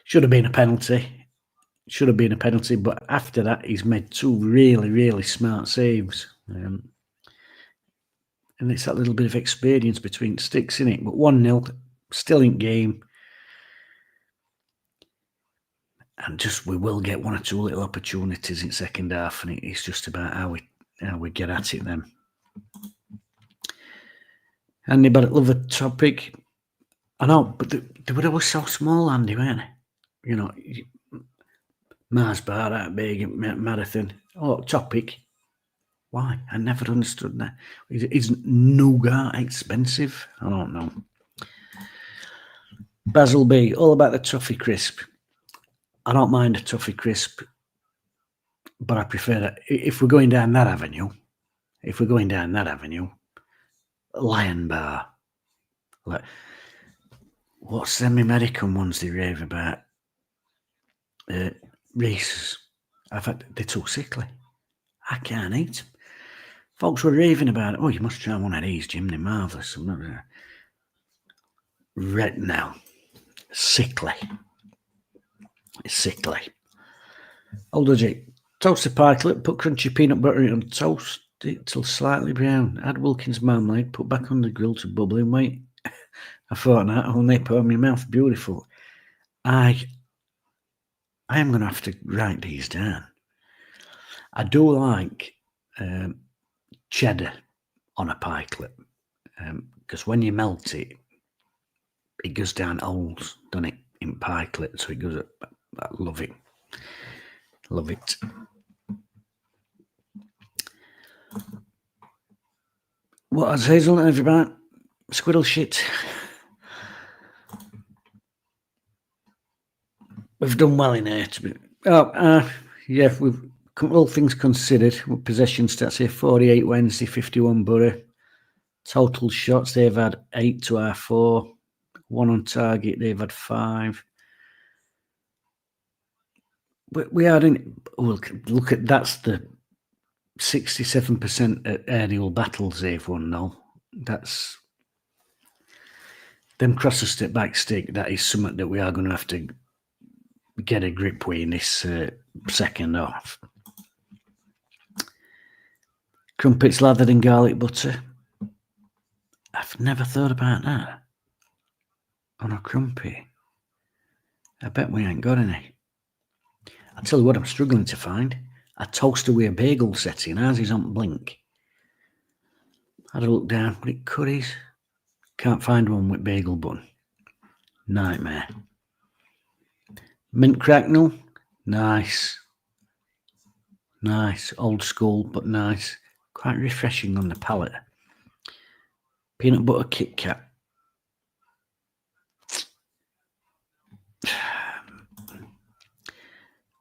Should have been a penalty. But after that, he's made 2 really, really smart saves. And it's that little bit of experience between sticks, in it. But 1-0, still in game. And we will get 1 or 2 little opportunities in second half, and it's just about how we get at it then. Anybody love a topic? I know, but they were always so small, Andy, weren't they? You know, Mars bar, that big marathon. Oh, topic. Why? I never understood that. Is nougat expensive? I don't know. Basil B, all about the toffee crisp. I don't mind a toffee crisp, but I prefer that. If we're going down that avenue, Lion Bar. Like, what's them American ones they rave about? Reese's. They're too sickly. I can't eat them. Folks were raving about it. Oh, you must try one of these, Jim. They're marvellous. Red now. Sickly. It's sickly. Old G. Toast the pikelet, put crunchy peanut butter in and toast it till slightly brown. Add Wilkins marmalade, put back on the grill to bubble and wait a fortnight. Whole nip on my mouth. Beautiful. I am going to have to write these down. I do like cheddar on a pikelet because when you melt it, it goes down holes, doesn't it, in pikelet? So it goes up. I love it. Love it. What has Hazelnut everybody? Squirrel shit. We've done well in here. Yeah, we've all things considered. Possession stats here: 48 Wednesday, 51 Borough. Total shots they've had 8 to our 4. 1 on target they've had 5. We are in. Look at that's the 67% at aerial battles they've won. No, that's them crosser step back stick. That is something that we are going to have to get a grip with in this second half. Crumpets lathered in garlic butter. I've never thought about that on a crumpet. I bet we ain't got any. I'll tell you what I'm struggling to find. A toaster with a bagel setting. Ours is on Blink. Had a look down. What it curries. Can't find one with bagel bun. Nightmare. Mint cracknel. Nice. Nice. Old school, but nice. Quite refreshing on the palate. Peanut butter Kit Kat.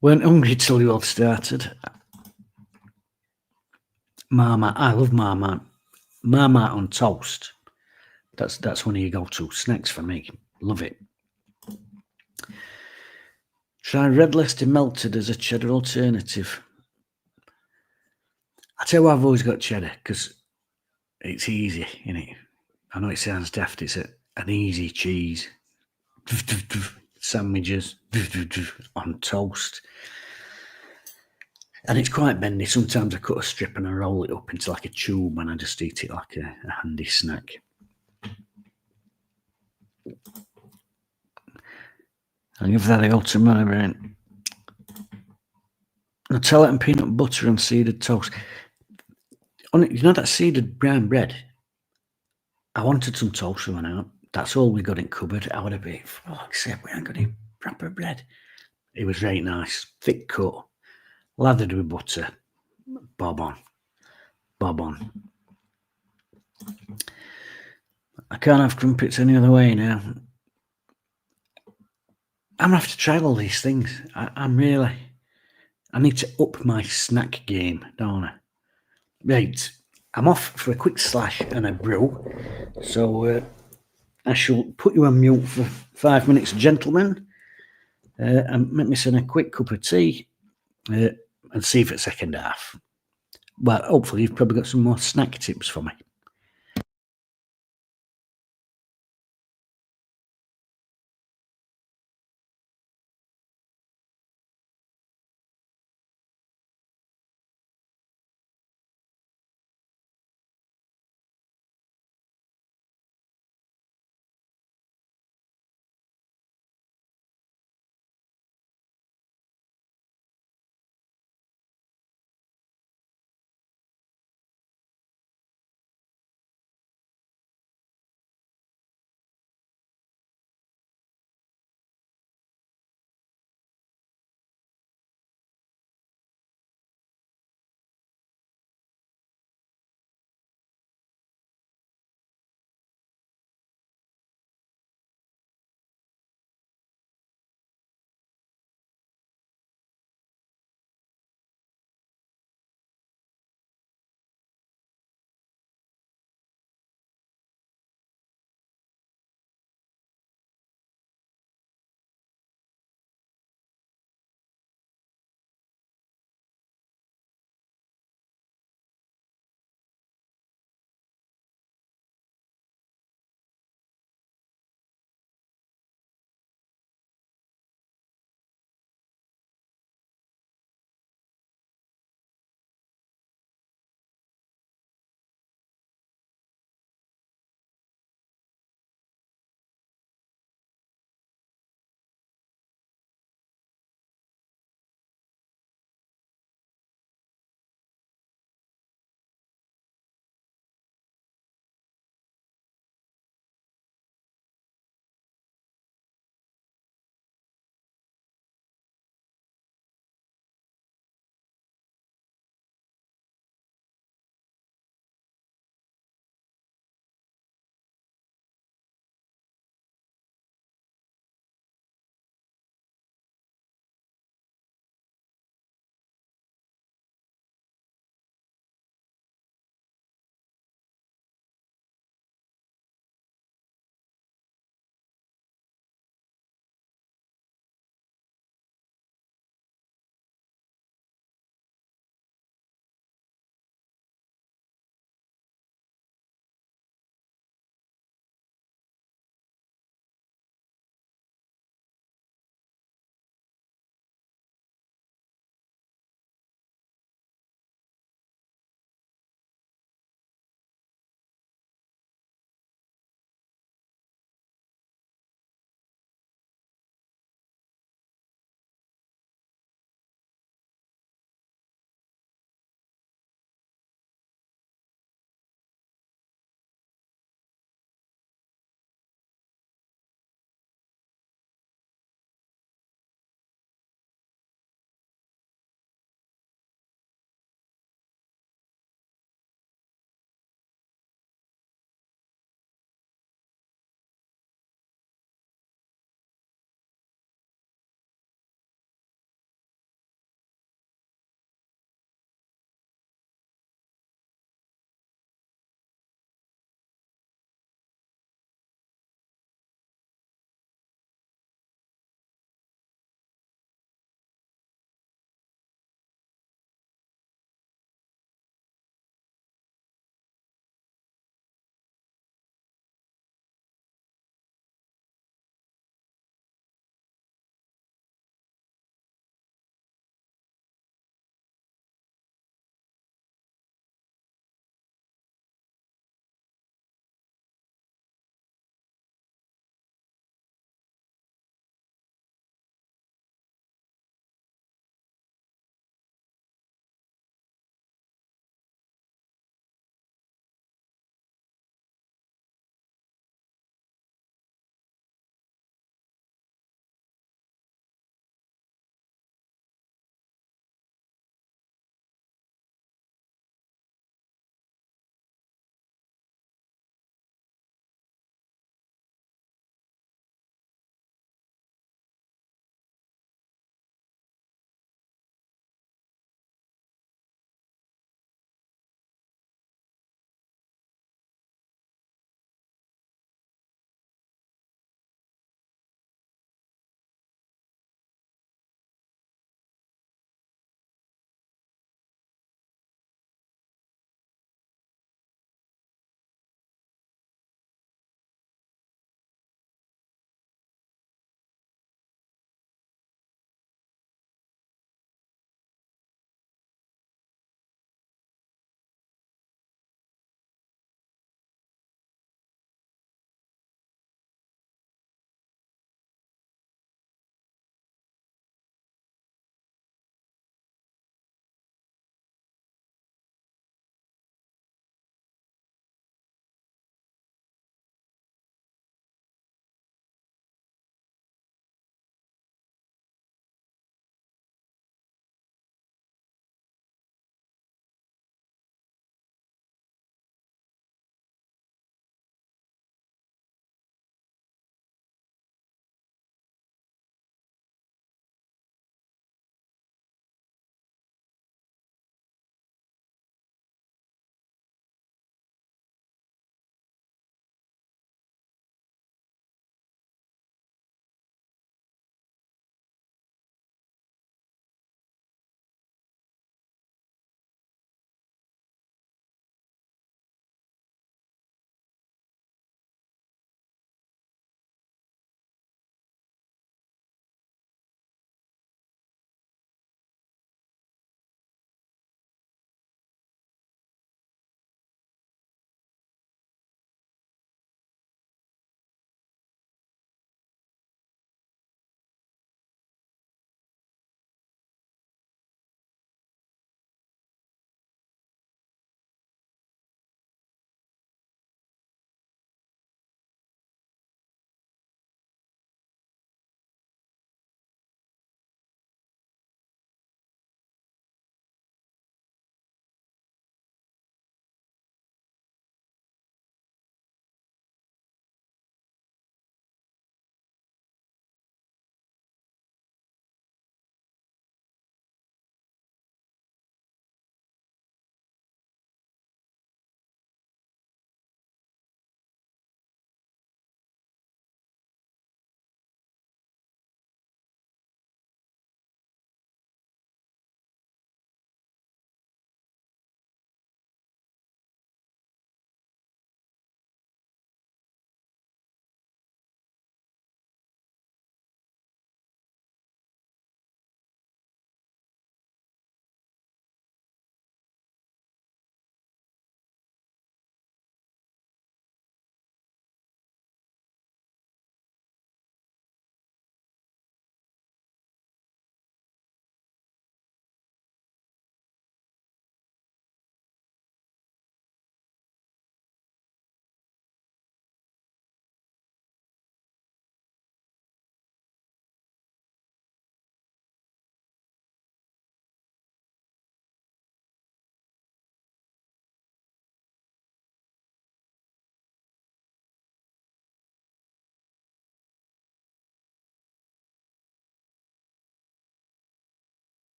Weren't hungry till you all started. Marmite. I love Marmite. Marmite on toast. That's one of your go-to snacks for me. Love it. Try red Leicester melted as a cheddar alternative. I tell you why I've always got cheddar, because it's easy, innit? I know it sounds daft, it's an easy cheese. Sandwiches on toast. And it's quite bendy. Sometimes I cut a strip and I roll it up into like a tube and I just eat it like a handy snack. I'll give that a go tomorrow, right? Nutella and peanut butter on seeded toast. You know that seeded brown bread? I wanted some toast when I went out. That's all we got in cupboard. I would have been, fuck's sake, we ain't got any proper bread. It was very nice, thick cut, lathered with butter. Bob on. I can't have crumpets any other way now. I'm gonna have to try all these things. I need to up my snack game, don't I? Right, I'm off for a quick slash and a brew. So I shall put you on mute for 5 minutes, gentlemen, and make me send a quick cup of tea and see if it's second half. Well, hopefully you've probably got some more snack tips for me.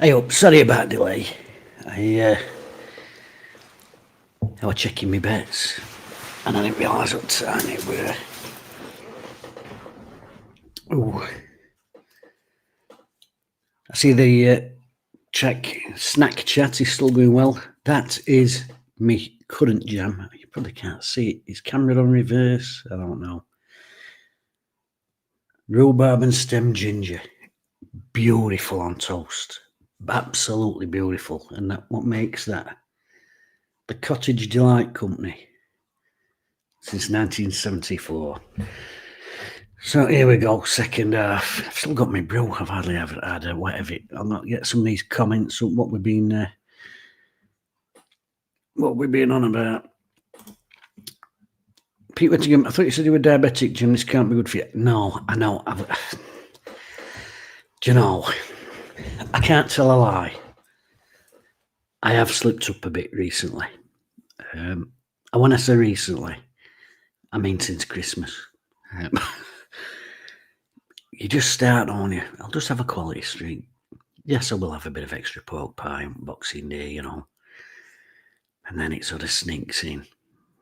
Hey up, sorry about delay. I was checking my bets and I didn't realise what time it were. Ooh. I see the snack chat is still going well. That is me current jam. You probably can't see it. Is camera on reverse? I don't know. Rhubarb and stem ginger. Beautiful on toast. Absolutely beautiful. And that what makes that? The Cottage Delight Company. Since 1974. So here we go, second half. I've still got my brew. I've hardly ever had a wet of it. I'll not get some of these comments on what we've been on about. Pete Whittingham, I thought you said you were diabetic, Jim. This can't be good for you. No, I know. Do you know, I can't tell a lie. I have slipped up a bit recently. And when I say recently, I mean since Christmas. You just start, don't you? I'll just have a quality street. Yes, I will have a bit of extra pork pie on Boxing Day, you know. And then it sort of sneaks in,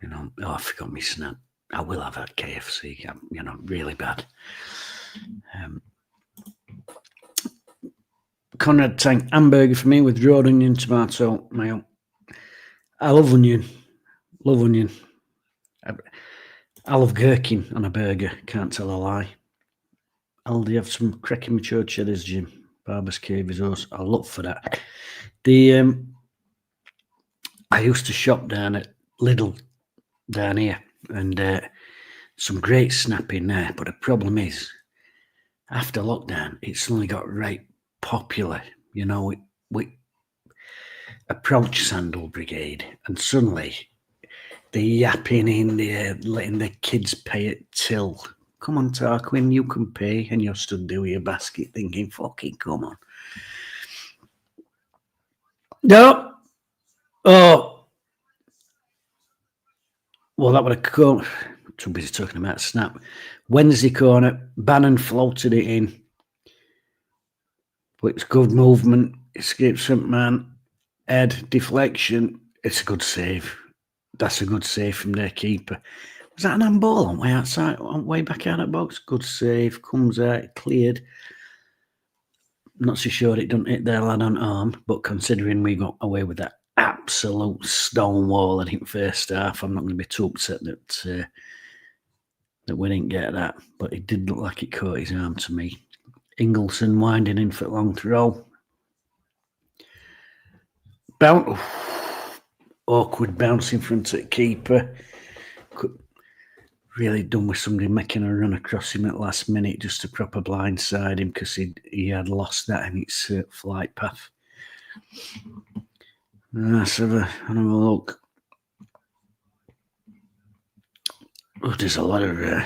you know. Oh, I forgot my snap. I will have a KFC, you know, really bad. Conrad Tank hamburger for me with raw onion, tomato, mayo. I love onion. Love onion. I love gherkin on a burger. Can't tell a lie. Aldi have some cracking mature cheddars, Jim. Barber's Cave is also. I'll look for that. I used to shop down at Lidl down here, and some great snap in there. But the problem is, after lockdown, it suddenly got right popular. You know, we approach Sandal Brigade, and suddenly the yapping in there, letting the kids pay it till. Come on, Tarquin, you can pay. And you're stood there with your basket thinking, fucking come on. No. Oh. Well, that would have come. Too busy talking about snap. Wednesday corner, Bannon floated it in. But it's good movement. Escapes front man. Ed, deflection. It's a good save. That's a good save from their keeper. Was that an handball on way outside, on way back out of box? Good save. Comes out, cleared. Not so sure it doesn't hit their lad on arm, but considering we got away with that absolute stonewall in the first half, I'm not going to be too upset that we didn't get that. But it did look like it caught his arm to me. Ingleson winding in for a long throw. Awkward bounce in front of the keeper. Really done with somebody making a run across him at last minute just to proper blindside him because he had lost that in its flight path. Let's have a look. Oh, there's a lot of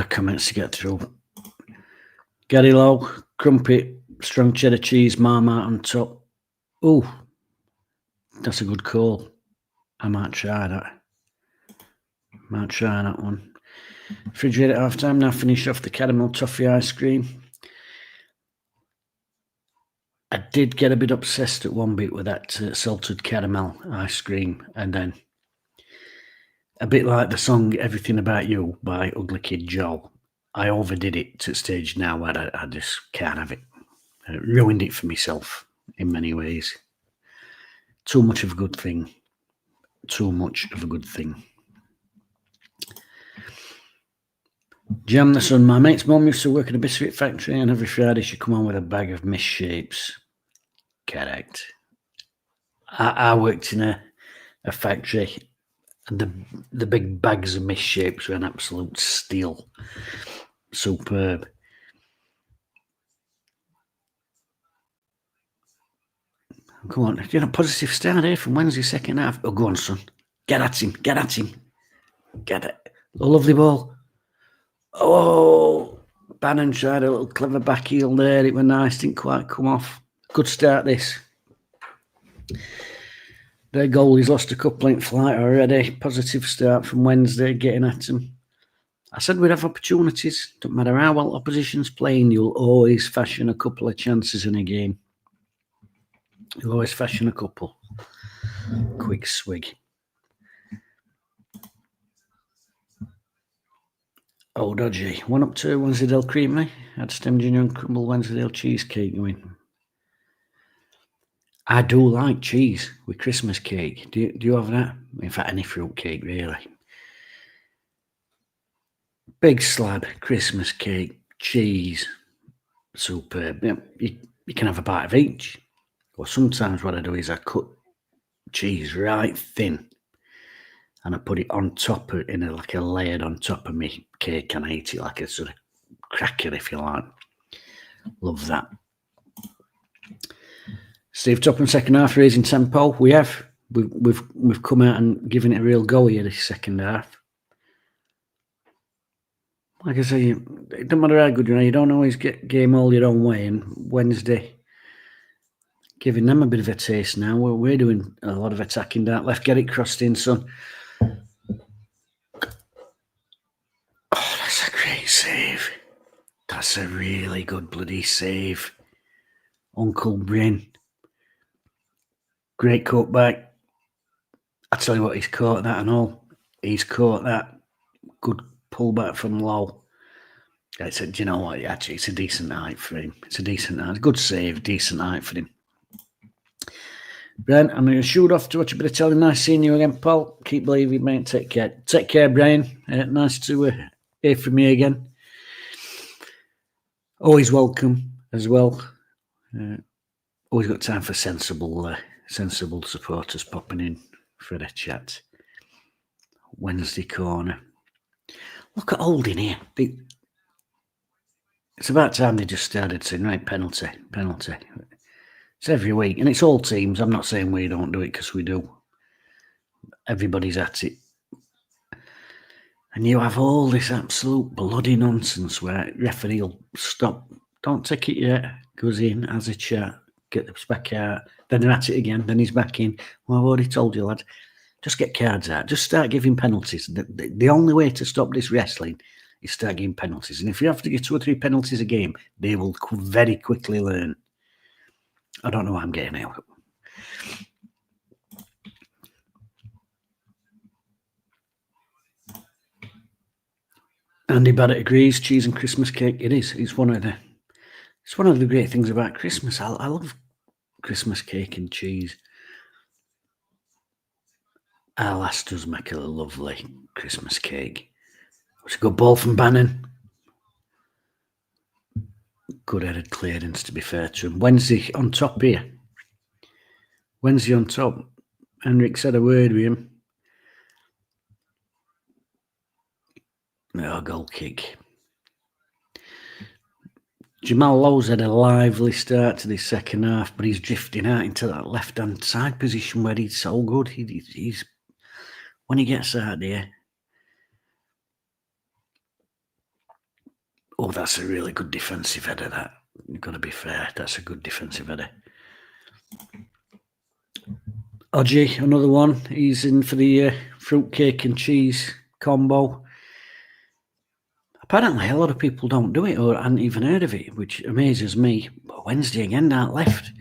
comments to get through. Gary Lowe, crumpet, strong cheddar cheese, Marmite on top. Oh, that's a good call. I might try that. One. Refrigerator at half time. Now finish off the caramel toffee ice cream. I did get a bit obsessed at one bit with that salted caramel ice cream, and then a bit like the song "Everything About You" by Ugly Kid Joe. I overdid it to stage now where I just can't have it. I ruined it for myself in many ways. Too much of a good thing. Jam the Sun. My mate's mum used to work at a biscuit factory, and every Friday she'd come on with a bag of misshapes. Correct. I worked in a factory, and the big bags of misshapes were an absolute steal. Superb. Go on, positive start here from Wednesday second half. Oh, go on, son. Get at him. Get it. A lovely ball. Oh, Bannon tried a little clever back heel there. It was nice, didn't quite come off. Good start, this. Their goalie's lost a couple in flight already. Positive start from Wednesday, getting at him. I said we'd have opportunities. Don't matter how well opposition's playing, you'll always fashion a couple of chances in a game. You'll always fashion a couple. Quick swig. Oh, dodgy. 1-2 Wensleydale Creamery. Had stem ginger and crumble Wensleydale cheesecake going. I do like cheese with Christmas cake. Do you have that? In fact, any fruit cake, really. Big slab, Christmas cake, cheese. Superb. You can have a bite of each. Or sometimes what I do is I cut cheese right thin and I put it on top of, like a layered on top of me cake, and I eat it like a sort of cracker, if you like. Love that. Steve Topham, second half, raising tempo. We've come out and given it a real go here this second half. Like I say, it don't matter how good you are, you don't always get game all your own way. And Wednesday, giving them a bit of a taste now. We're doing a lot of attacking down left. Get it crossed in, son. Oh, that's a great save. That's a really good bloody save. Uncle Bryn. Great cutback. I tell you what, he's caught that and all. He's caught that. Good pullback from low. I said, do you know what? Actually, it's a decent height for him. It's a decent height. Good save, decent height for him. Brian, I'm going to shoot off to watch a bit of telly. Nice seeing you again, Paul. Keep believing, mate. Take care. Take care, Brian. Nice to hear from you again. Always welcome as well. Always got time for sensible supporters popping in for a chat. Wednesday corner. Look at Holding here. It's about time they just started saying, right, penalty. It's every week, and it's all teams. I'm not saying we don't do it, because we do. Everybody's at it. And you have all this absolute bloody nonsense where referee will stop, don't take it yet, goes in, has a chat, get the back out, then they're at it again, then he's back in. Well, I've already told you, lad, just get cards out. Just start giving penalties. The only way to stop this wrestling is start giving penalties. And if you have to get 2 or 3 penalties a game, they will very quickly learn. I don't know what I'm getting out. Andy Barrett agrees. Cheese and Christmas cake. It is. It's one of the great things about Christmas. I love Christmas cake and cheese. Our lass does make a lovely Christmas cake. It's a good ball from Bannon. Good headed clearance, to be fair to him. Wednesday on top here. Wednesday on top. Henrik said a word with him. Oh, goal kick. Jamal Lowe's had a lively start to this second half, but he's drifting out into that left-hand side position where he's so good. He's when he gets out there. Oh, that's a really good defensive header, that. You've got to be fair. That's a good defensive header. Odgie, another one. He's in for the fruitcake and cheese combo. Apparently, a lot of people don't do it or hadn't even heard of it, which amazes me. But Wednesday again, down left.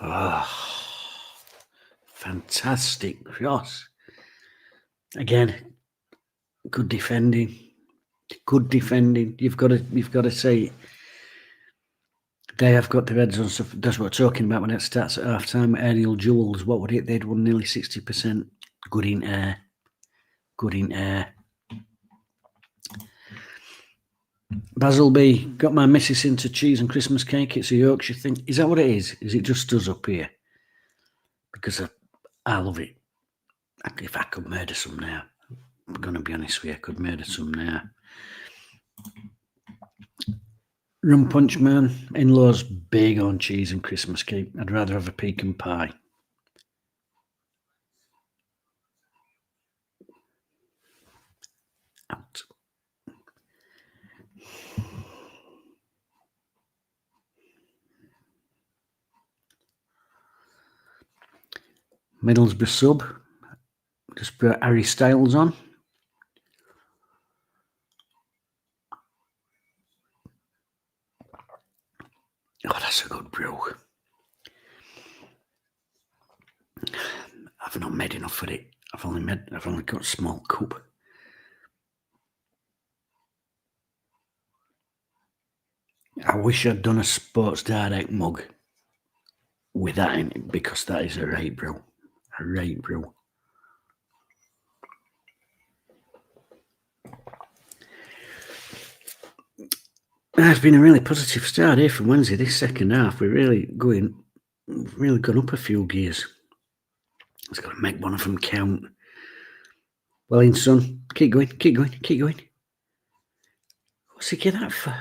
Oh, fantastic cross. Again, good defending. Good defending. You've got to say they have got their heads on stuff. That's what we're talking about when it starts at half time. Aerial duels. What would it? They'd won nearly 60%. Good in air. Good in air. Basil B, got my missus into cheese and Christmas cake. It's a Yorkshire thing. Is that what it is? Is it just us up here? Because I love it. If I could murder some now, I'm going to be honest with you, I could murder some now. Rum Punch Man, in-laws big on cheese and Christmas cake. I'd rather have a pecan pie. Out. Middlesbrough sub. Just put Harry Styles on. Oh, that's a good brew. I've not made enough for it. I've only got a small cup. I wish I'd done a Sports Direct mug with that in it, because that is a right brew. A right brew. It's been a really positive start here from Wednesday. This second half, we're really gone up a few gears. It's got to make one of them count. Well in, son. Keep going. What's he get that for?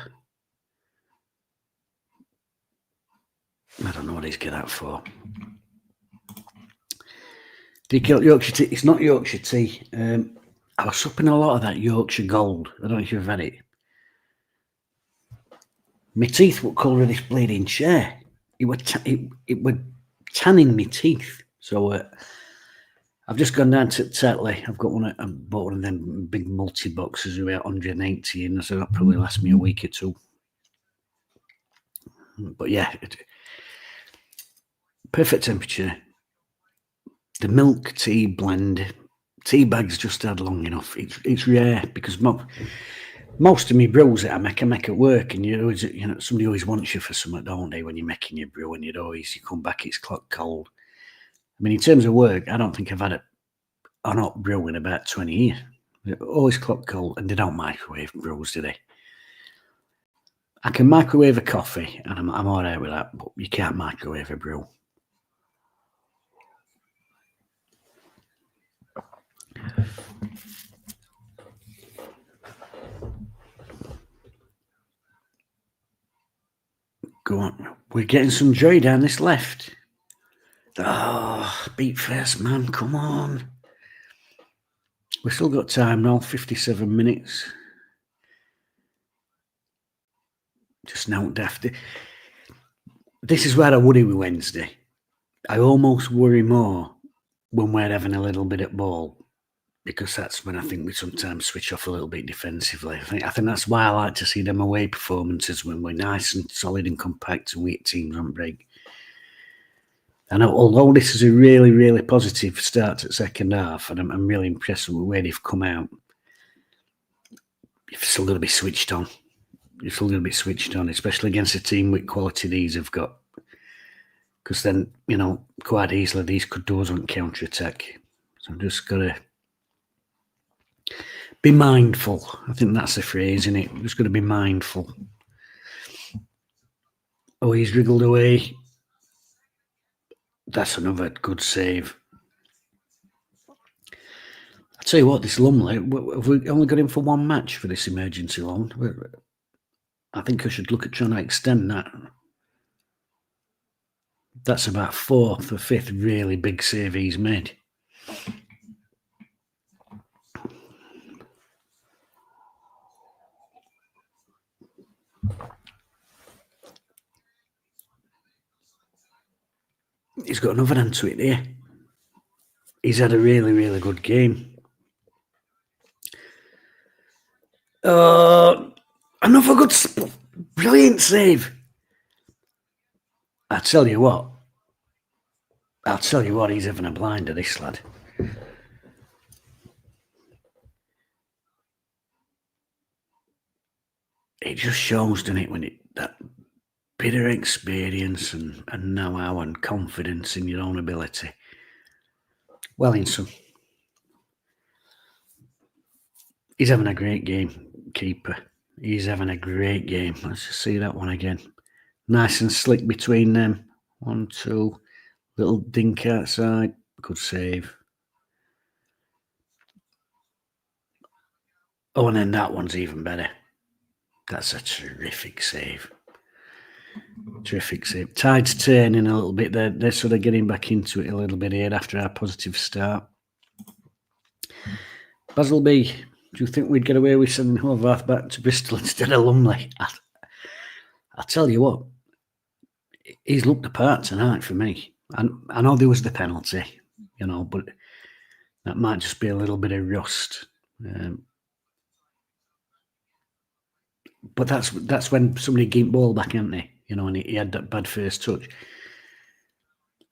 I don't know what he's get that for. Decal Yorkshire tea. It's not Yorkshire tea. I was supping a lot of that Yorkshire Gold. I don't know if you've had it. My teeth were colour of this bleeding chair. It were tanning my teeth. So I've just gone down to Tetley. I bought one of them big multi-boxes with about 180 in, so that probably lasts me a week or two. But yeah, perfect temperature. The milk tea blend, tea bags just had long enough. It's rare, because most of my brews that I make at work, and somebody always wants you for something, don't they, when you're making your brew, and you come back, it's clock cold. I mean, in terms of work, I don't think I've had a hot brew in about 20 years. They're always clock cold, and they don't microwave brews, do they? I can microwave a coffee, and I'm all right with that, but you can't microwave a brew. Go on. We're getting some joy down this left. Oh, beat first, man. Come on. We've still got time now, 57 minutes. Just now daft. This is where I worry with Wednesday. I almost worry more when we're having a little bit at ball, because that's when I think we sometimes switch off a little bit defensively. I think that's why I like to see them away performances, when we're nice and solid and compact and we hit teams on break. And although this is a really, really positive start to the second half, and I'm really impressed with where they've come out, you've still got to be switched on. Especially against a team with quality these have got. Because then, quite easily these could do us on counter-attack. So I've just got to be mindful. I think that's the phrase, isn't it? Just got to be mindful. Oh, he's wriggled away. That's another good save. I tell you what, this Lumley, have we only got him for one match for this emergency loan? I think I should look at trying to extend that. That's about fourth or fifth really big save he's made. He's got another hand to it here. He's had a really, really good game. Another good, brilliant save. I'll tell you what, he's having a blinder, this lad. It just shows, doesn't it, that bit of experience and know-how and confidence in your own ability. Wellington. He's having a great game, keeper. He's having a great game. Let's just see that one again. Nice and slick between them. 1, 2. Little dink outside. Good save. Oh, and then that one's even better. That's a terrific save. Tide's turning a little bit. They're sort of getting back into it a little bit here after our positive start. Basil B, do you think we'd get away with sending Horvath back to Bristol instead of Lumley? I'll tell you what, he's looked the part tonight for me. And I know there was the penalty. you know, but that might just be a little bit of rust. But that's when somebody gimped ball back, hadn't they? You know, and he had that bad first touch.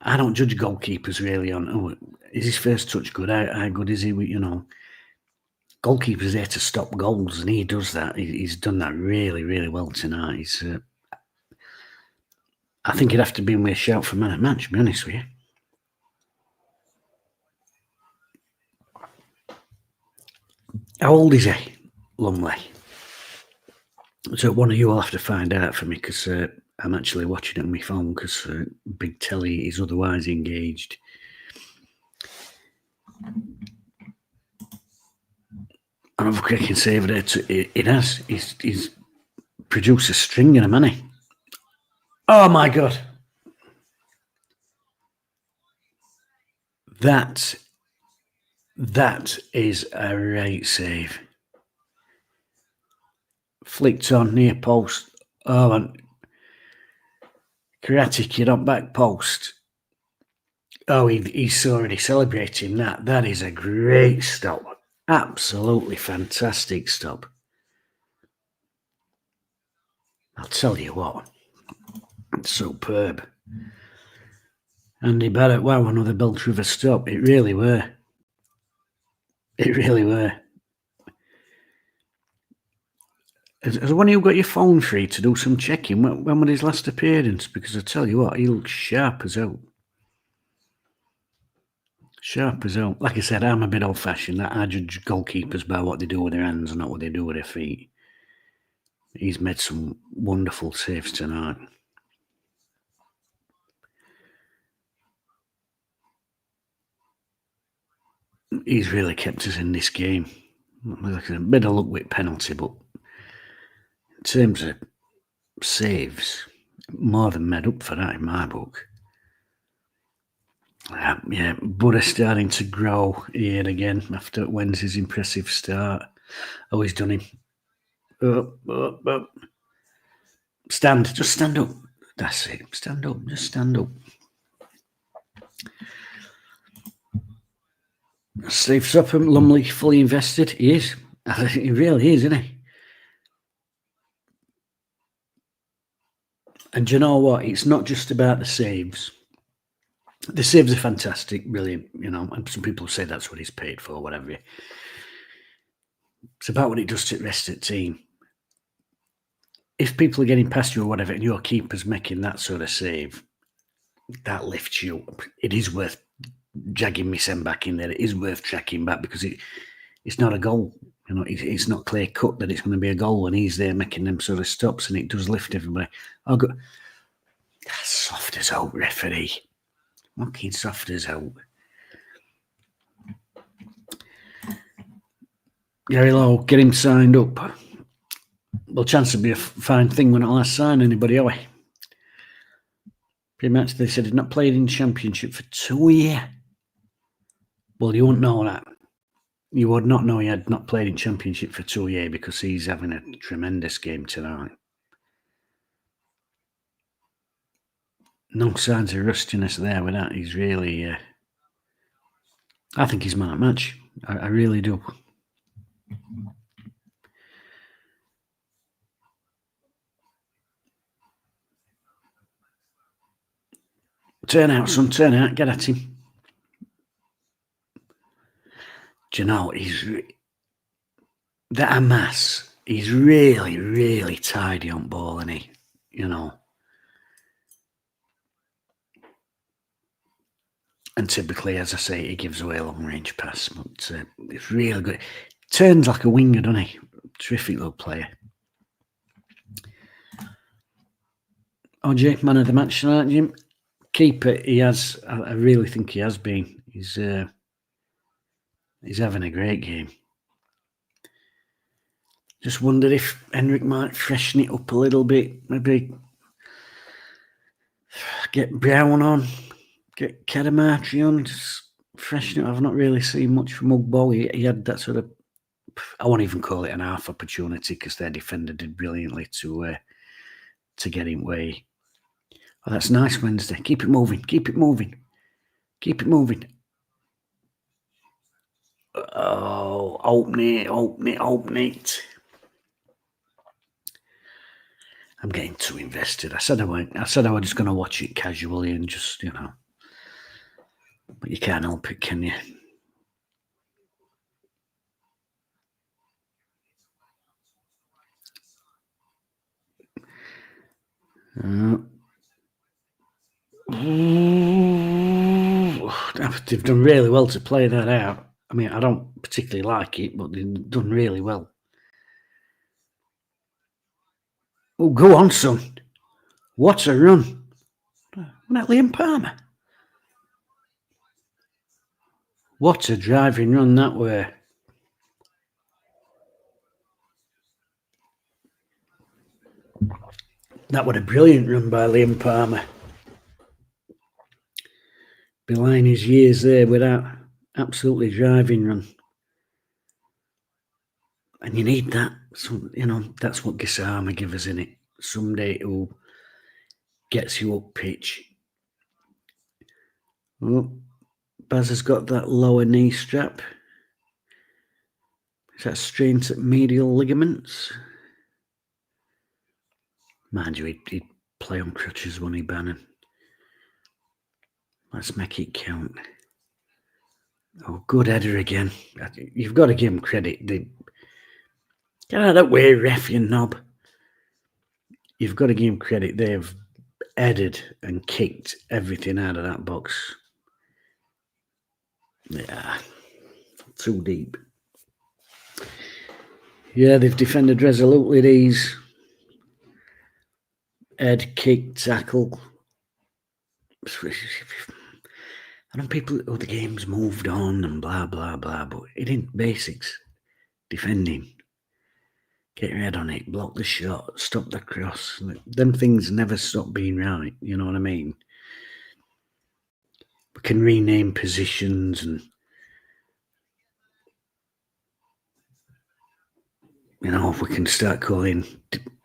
I don't judge goalkeepers really on, oh, is his first touch good? How good is he? You know, goalkeepers there to stop goals, and he does that. He's done that really, really well tonight. I think he'd have to be in with a shout for man of match, to be honest with you. How old is he, Lumley? So one of you will have to find out for me, because I'm actually watching it on my phone, because Big Telly is otherwise engaged. And I've quick and save there. It has. He's produced a string in a money. Oh my God. That is a right save. Flicked on near post. Oh, and Karate Kid on back post. Oh, he's already celebrating that. That is a great stop. Absolutely fantastic stop. I'll tell you what. It's superb. Andy Barrett, wow, another belter of a stop. It really were. It really were. Has one of you got your phone free to do some checking? When was his last appearance? Because I tell you what, he looks sharp as hell. Sharp as hell. Like I said, I'm a bit old-fashioned. I judge goalkeepers by what they do with their hands, not what they do with their feet. He's made some wonderful saves tonight. He's really kept us in this game. Like a bit of luck with penalty, but in terms of saves, more than made up for that in my book. Yeah, Buddha starting to grow here again after Wednesday's impressive start. Oh, he's done him. Stand, just stand up. That's it. Stand up, just stand up. Steve Sopham, Lumley, fully invested. He is. He really is, isn't he? And do you know what? It's not just about the saves. The saves are fantastic, brilliant, you know, and some people say that's what he's paid for, whatever. It's about what it does to the rest of the team. If people are getting past you or whatever, and your keeper's making that sort of save, that lifts you up. It is worth jagging my son back in there. It is worth tracking back, because it's not a goal. You know, it's not clear cut that it's going to be a goal, and he's there making them sort of stops, and it does lift everybody. Oh, good. That's soft as out, referee. Fucking soft as out. Gary Lowe, get him signed up. Well, chance would be a fine thing when I'll sign anybody away. Pretty much, they said he'd not played in Championship for 2 years. Well, you wouldn't know that. You would not know he had not played in Championship for 2 years, because he's having a tremendous game tonight. No signs of rustiness there with that. He's really... I think he's man at match. I really do. Turn out, son, turn out. Get at him. Do you know, that Hamas, he's really, really tidy on ball, isn't he? You know. And typically, as I say, he gives away a long-range pass, but it's really good. Turns like a winger, doesn't he? Terrific little player. OJ, man of the match tonight, Jim. Keeper, he has. I really think he has been. He's having a great game. Just wondered if Henrik might freshen it up a little bit. Maybe get Brown on, get Kadamatri on, just freshen it. I've not really seen much from Ugbo. He had that sort of, I won't even call it an half opportunity, because their defender did brilliantly to get him away. Oh, that's nice, Wednesday. Keep it moving. Keep it moving. Keep it moving. Oh, open it. I'm getting too invested. I said I was just going to watch it casually and just, but you can't help it, can you? They've done really well to play that out. I mean, I don't particularly like it, but they've done really well. Oh, go on, son. What a run. Not Liam Palmer. What a driving run that way. That was a brilliant run by Liam Palmer. Belying his years there with that absolutely driving run. And you need that. So, that's what Gisama gives us in it. Somebody who gets you up pitch. Oh, Baz has got that lower knee strap. Is that strained medial ligaments? Mind you, he'd play on crutches, wouldn't he, Bannon? Let's make it count. Oh, good header again. You've got to give him credit. Get out of that way, ref, you knob. You've got to give him credit. They've headed and kicked everything out of that box. Yeah, too deep. Yeah, they've defended resolutely, these. Head, kick, tackle. I know people, the game's moved on and blah, blah, blah, but it ain't basics. Defending. Get your head on it, block the shot, stop the cross. Them things never stop being right, you know what I mean? We can rename positions and, we can start calling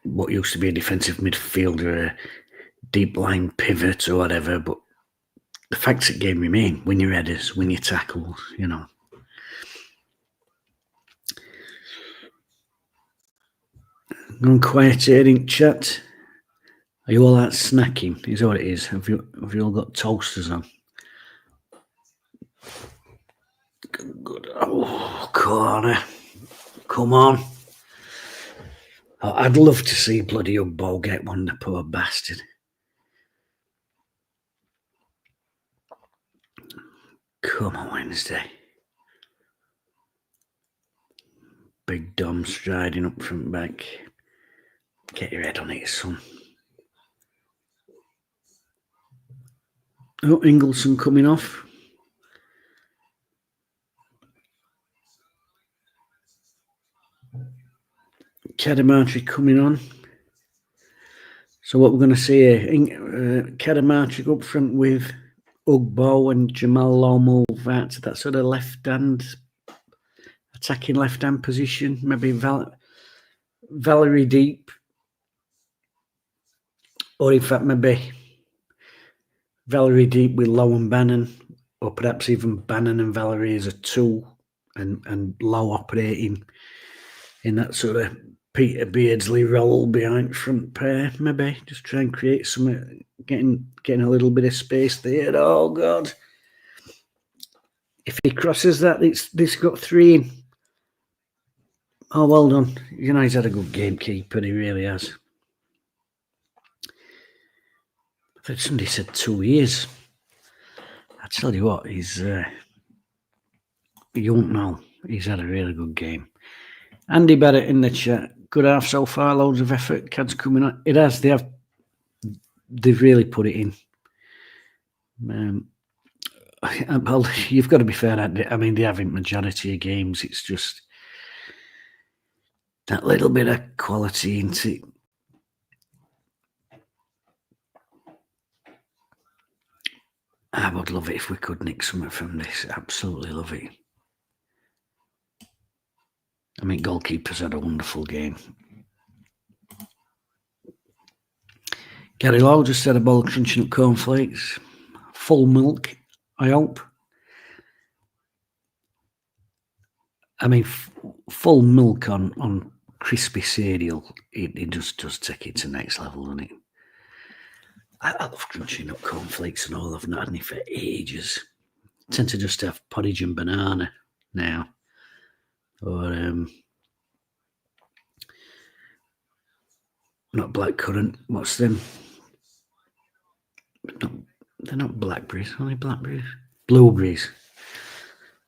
what used to be a defensive midfielder a deep line pivot or whatever, but the facts of the game remain. Win your headers, win your tackles, Gone quiet here in chat. Are you all out snacking? Is that what it is? Have you all got toasters on? Good. Oh, corner. Come on. Oh, I'd love to see bloody Ugbo get one, the poor bastard. Come on, Wednesday. Big Dom striding up from back. Get your head on it, son. Oh, Ingleson coming off. Kadamatri coming on. So what we're going to see here, Kadamatri up front with Ugbo and Jamal Low move out to that sort of left-hand, attacking left-hand position. Maybe Valerie deep. Or in fact, maybe Valerie deep with Low and Bannon. Or perhaps even Bannon and Valerie as a two and Low operating in that sort of Peter Beardsley role behind front pair, maybe. Just try and create some, getting a little bit of space there. Oh, God. If he crosses that, this got 3 in. Oh, well done. He's had a good gamekeeper, he really has. I thought somebody said 2 years. I tell you what, you won't know. He's had a really good game. Andy Barrett in the chat. Good half so far, loads of effort. Cad's coming on. It has. They've really put it in. Well, you've got to be fair. I mean, they haven't majority of games. It's just that little bit of quality into it. I would love it if we could nick something from this. Absolutely love it. I mean, goalkeepers had a wonderful game. Gary Lowe just had a bowl of crunching up cornflakes. Full milk, I hope. I mean, full milk on crispy cereal, it just does take it to the next level, doesn't it? I love crunchy nut cornflakes and all. I've not had any for ages. I tend to just have porridge and banana now. Or not blackcurrant. What's them? They're not blackberries. Are they blackberries? Blueberries.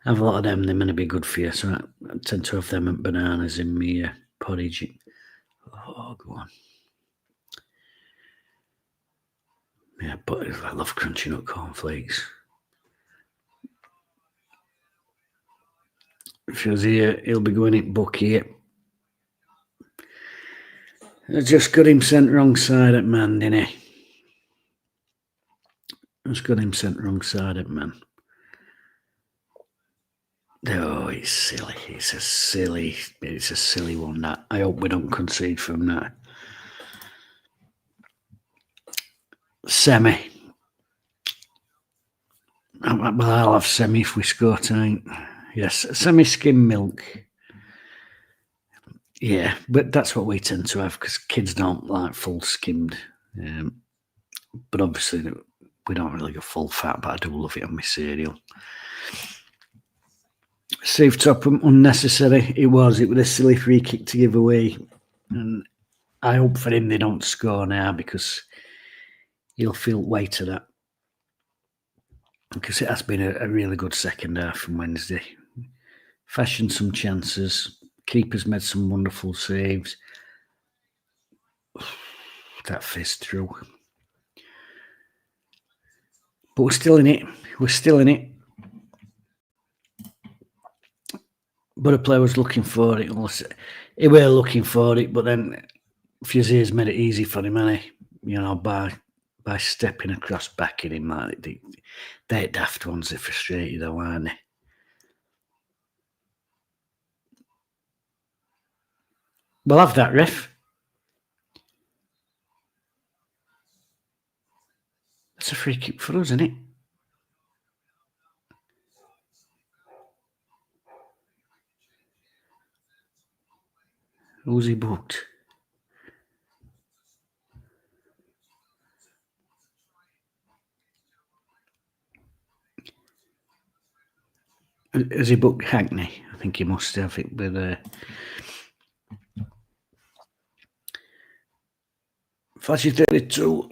I have a lot of them. They're going to be good for you. So I tend to have them and bananas in my porridge. Oh, go on. Yeah, but I love crunchy nut cornflakes. If he was here, he'll be going in Bucky. I just got him sent wrong side at man, didn't he? Just got him sent wrong side at man. Oh, it's silly. It's a silly one, that. I hope we don't concede from that. Semi. Well, I'll have semi if we score tonight. Yes, semi-skim milk. Yeah, but that's what we tend to have because kids don't like full skimmed. But obviously, we don't really go full fat, but I do love it on my cereal. Steve Topham, unnecessary. It was a silly free kick to give away. And I hope for him they don't score now because he'll feel weight of that. Because it has been a really good second half from Wednesday. Fashioned some chances. Keeper's made some wonderful saves. That fist through. But we're still in it. We're still in it. But a player was looking for it. He were looking for it, but then Fuzier's made it easy for him, hasn't he? You know, by stepping across backing him. Like they're daft ones. They're frustrated though, aren't they? We'll have that, ref. That's a free kick for us, isn't it? Who's he booked? Has he booked Hackney? I think he must have it with Flashy 32.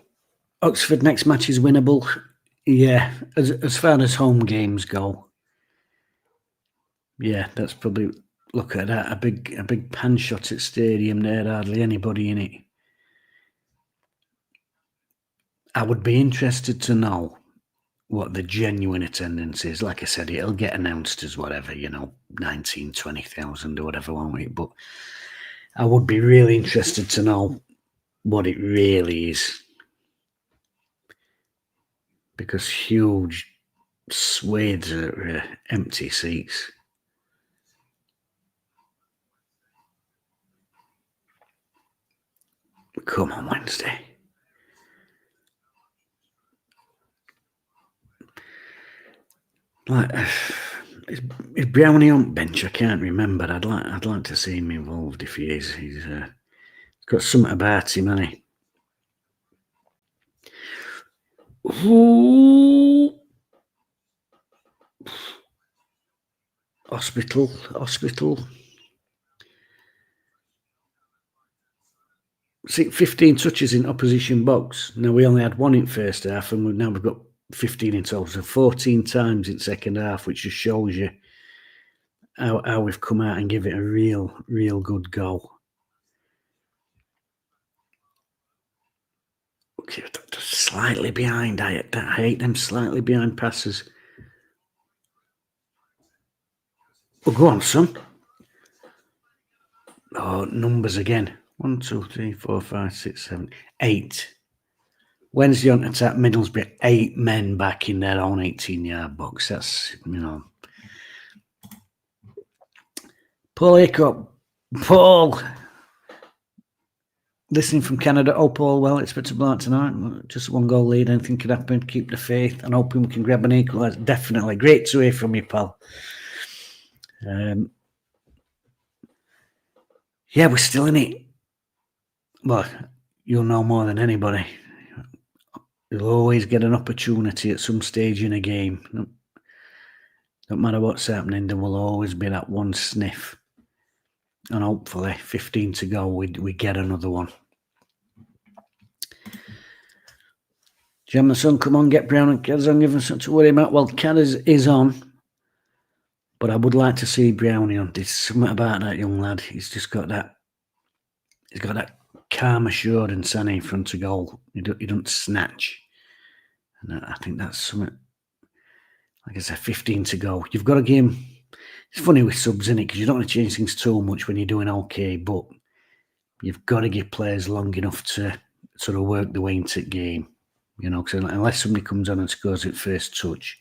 Oxford next match is winnable. Yeah, as far as home games go. Yeah, that's probably, look at that, a big pan shot at stadium there, hardly anybody in it. I would be interested to know what the genuine attendance is. Like I said, it'll get announced as whatever, 19, 20,000 or whatever, won't it? But I would be really interested to know what it really is. Because huge swathes are empty seats. Come on, Wednesday. Like, is Brownie on bench? I can't remember. I'd like to see him involved if he is. He's got something about him, hasn't he? Ooh. Hospital. 15 touches in opposition box. Now, we only had one in first half, and we've got 15 in total. So 14 times in second half, which just shows you how we've come out and give it a real good go. Okay, slightly behind. I hate them slightly behind passes. Well, go on, son. Oh, numbers again. 1, 2, 3, 4, 5, 6, 7, 8. Wednesday on attack, Middlesbrough, 8 men back in their own 18-yard box. That's, Paul Aycock. Paul. Listening from Canada. Oh, Paul, well, expect to blow out tonight. Just 1 goal lead. Anything could happen. Keep the faith and hoping we can grab an equaliser. Definitely. Great to hear from you, pal. Yeah, we're still in it. Well, you'll know more than anybody. You'll always get an opportunity at some stage in a game. No matter what's happening, there will always be that one sniff. And hopefully, 15 to go, we get another one. Jam the sun, come on, get Brown and Kaz on, give us something to worry about. Well, Kaz is on, but I would like to see Brownie on. There's something about that young lad. He's just got that. He's got that calm assurance in front of goal. He don't snatch. And I think that's something. Like I said, 15 to go. You've got a game. It's funny with subs, isn't it? Because you don't want to change things too much when you're doing okay, but you've got to give players long enough to sort of work the way into the game. You know, because unless somebody comes on and scores at first touch,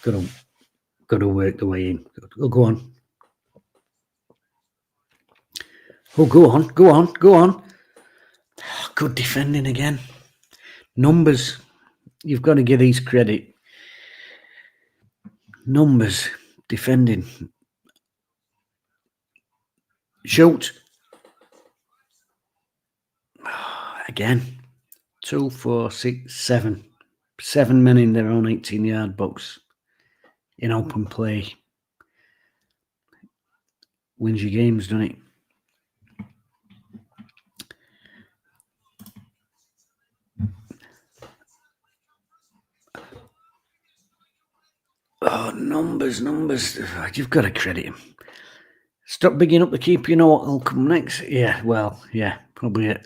got to work the way in. Oh, go on. Oh, go on. Oh, good defending again. Numbers. You've got to give these credit. Numbers. Defending. Shoot. Again. 2, 4, 6, 7. 7 men in their own 18-yard box in open play. Wins your games, doesn't it? Oh, numbers. You've got to credit him. Stop bigging up the keeper. You know what will come next? Yeah, well, yeah. Probably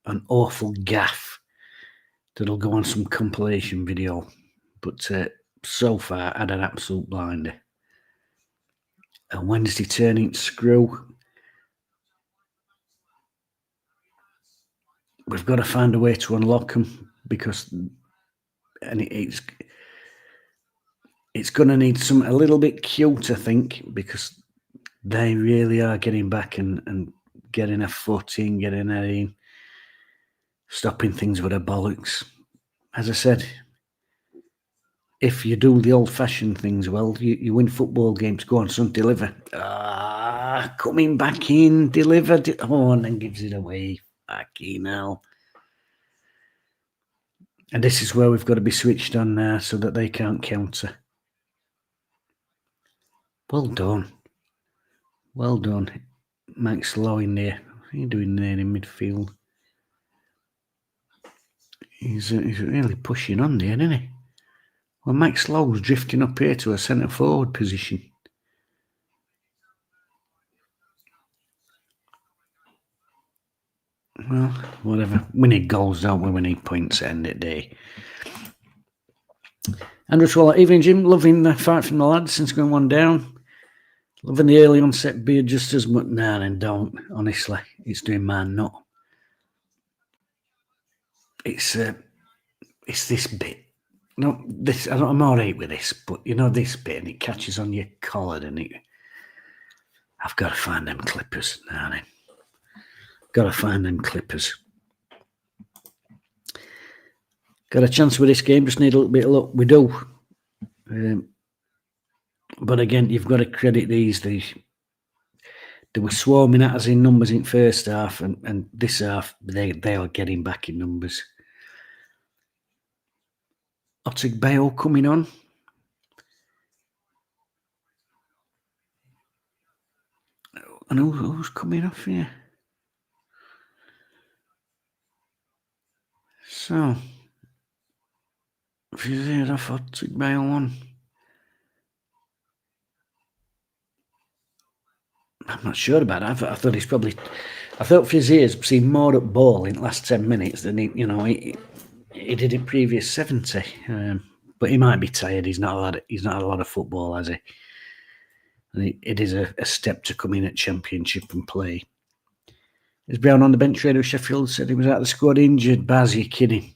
an awful gaff that'll go on some compilation video. But so far, I had an absolute blinder. A Wednesday turning screw. We've got to find a way to unlock them because it's going to need a little bit cute, I think, because they really are getting back and getting a foot in, getting that in, stopping things with their bollocks. As I said, if you do the old-fashioned things well, you win football games. Go on, son, deliver. Coming back in, deliver. And then gives it away. Fucking hell. And this is where we've got to be switched on now so that they can't counter. Well done. Max Lowe in there. What are you doing there in midfield? He's really pushing on there, isn't he? Well, Max Lowe's drifting up here to a centre forward position. Well, whatever. We need goals, don't we? We need points at the end of the day. Andrew Swallow, evening, Jim. Loving the fight from the lads since going one down. Loving the early onset beard just as much. Nah, then don't. Honestly, it's doing my nut. It's this bit. No, this. I'm alright with this, but you know this bit, and it catches on your collar, and it. I've got to find them clippers. Nah, then. Got to find them clippers. Got a chance with this game. Just need a little bit of luck. We do. But again, you've got to credit these. They were swarming at us in numbers in first half, and this half they are getting back in numbers. Otig Bayo coming on. And who's coming off here? So, if you're there off Otig Bayo on. I'm not sure about that. I thought Fizier's seen more at ball in the last 10 minutes than he did in previous 70. But he might be tired. He's not had a lot of football, has he? And it is a step to come in at Championship and play. Is Brown on the bench? Radio Sheffield said he was out of the squad injured. Baz, you're kidding.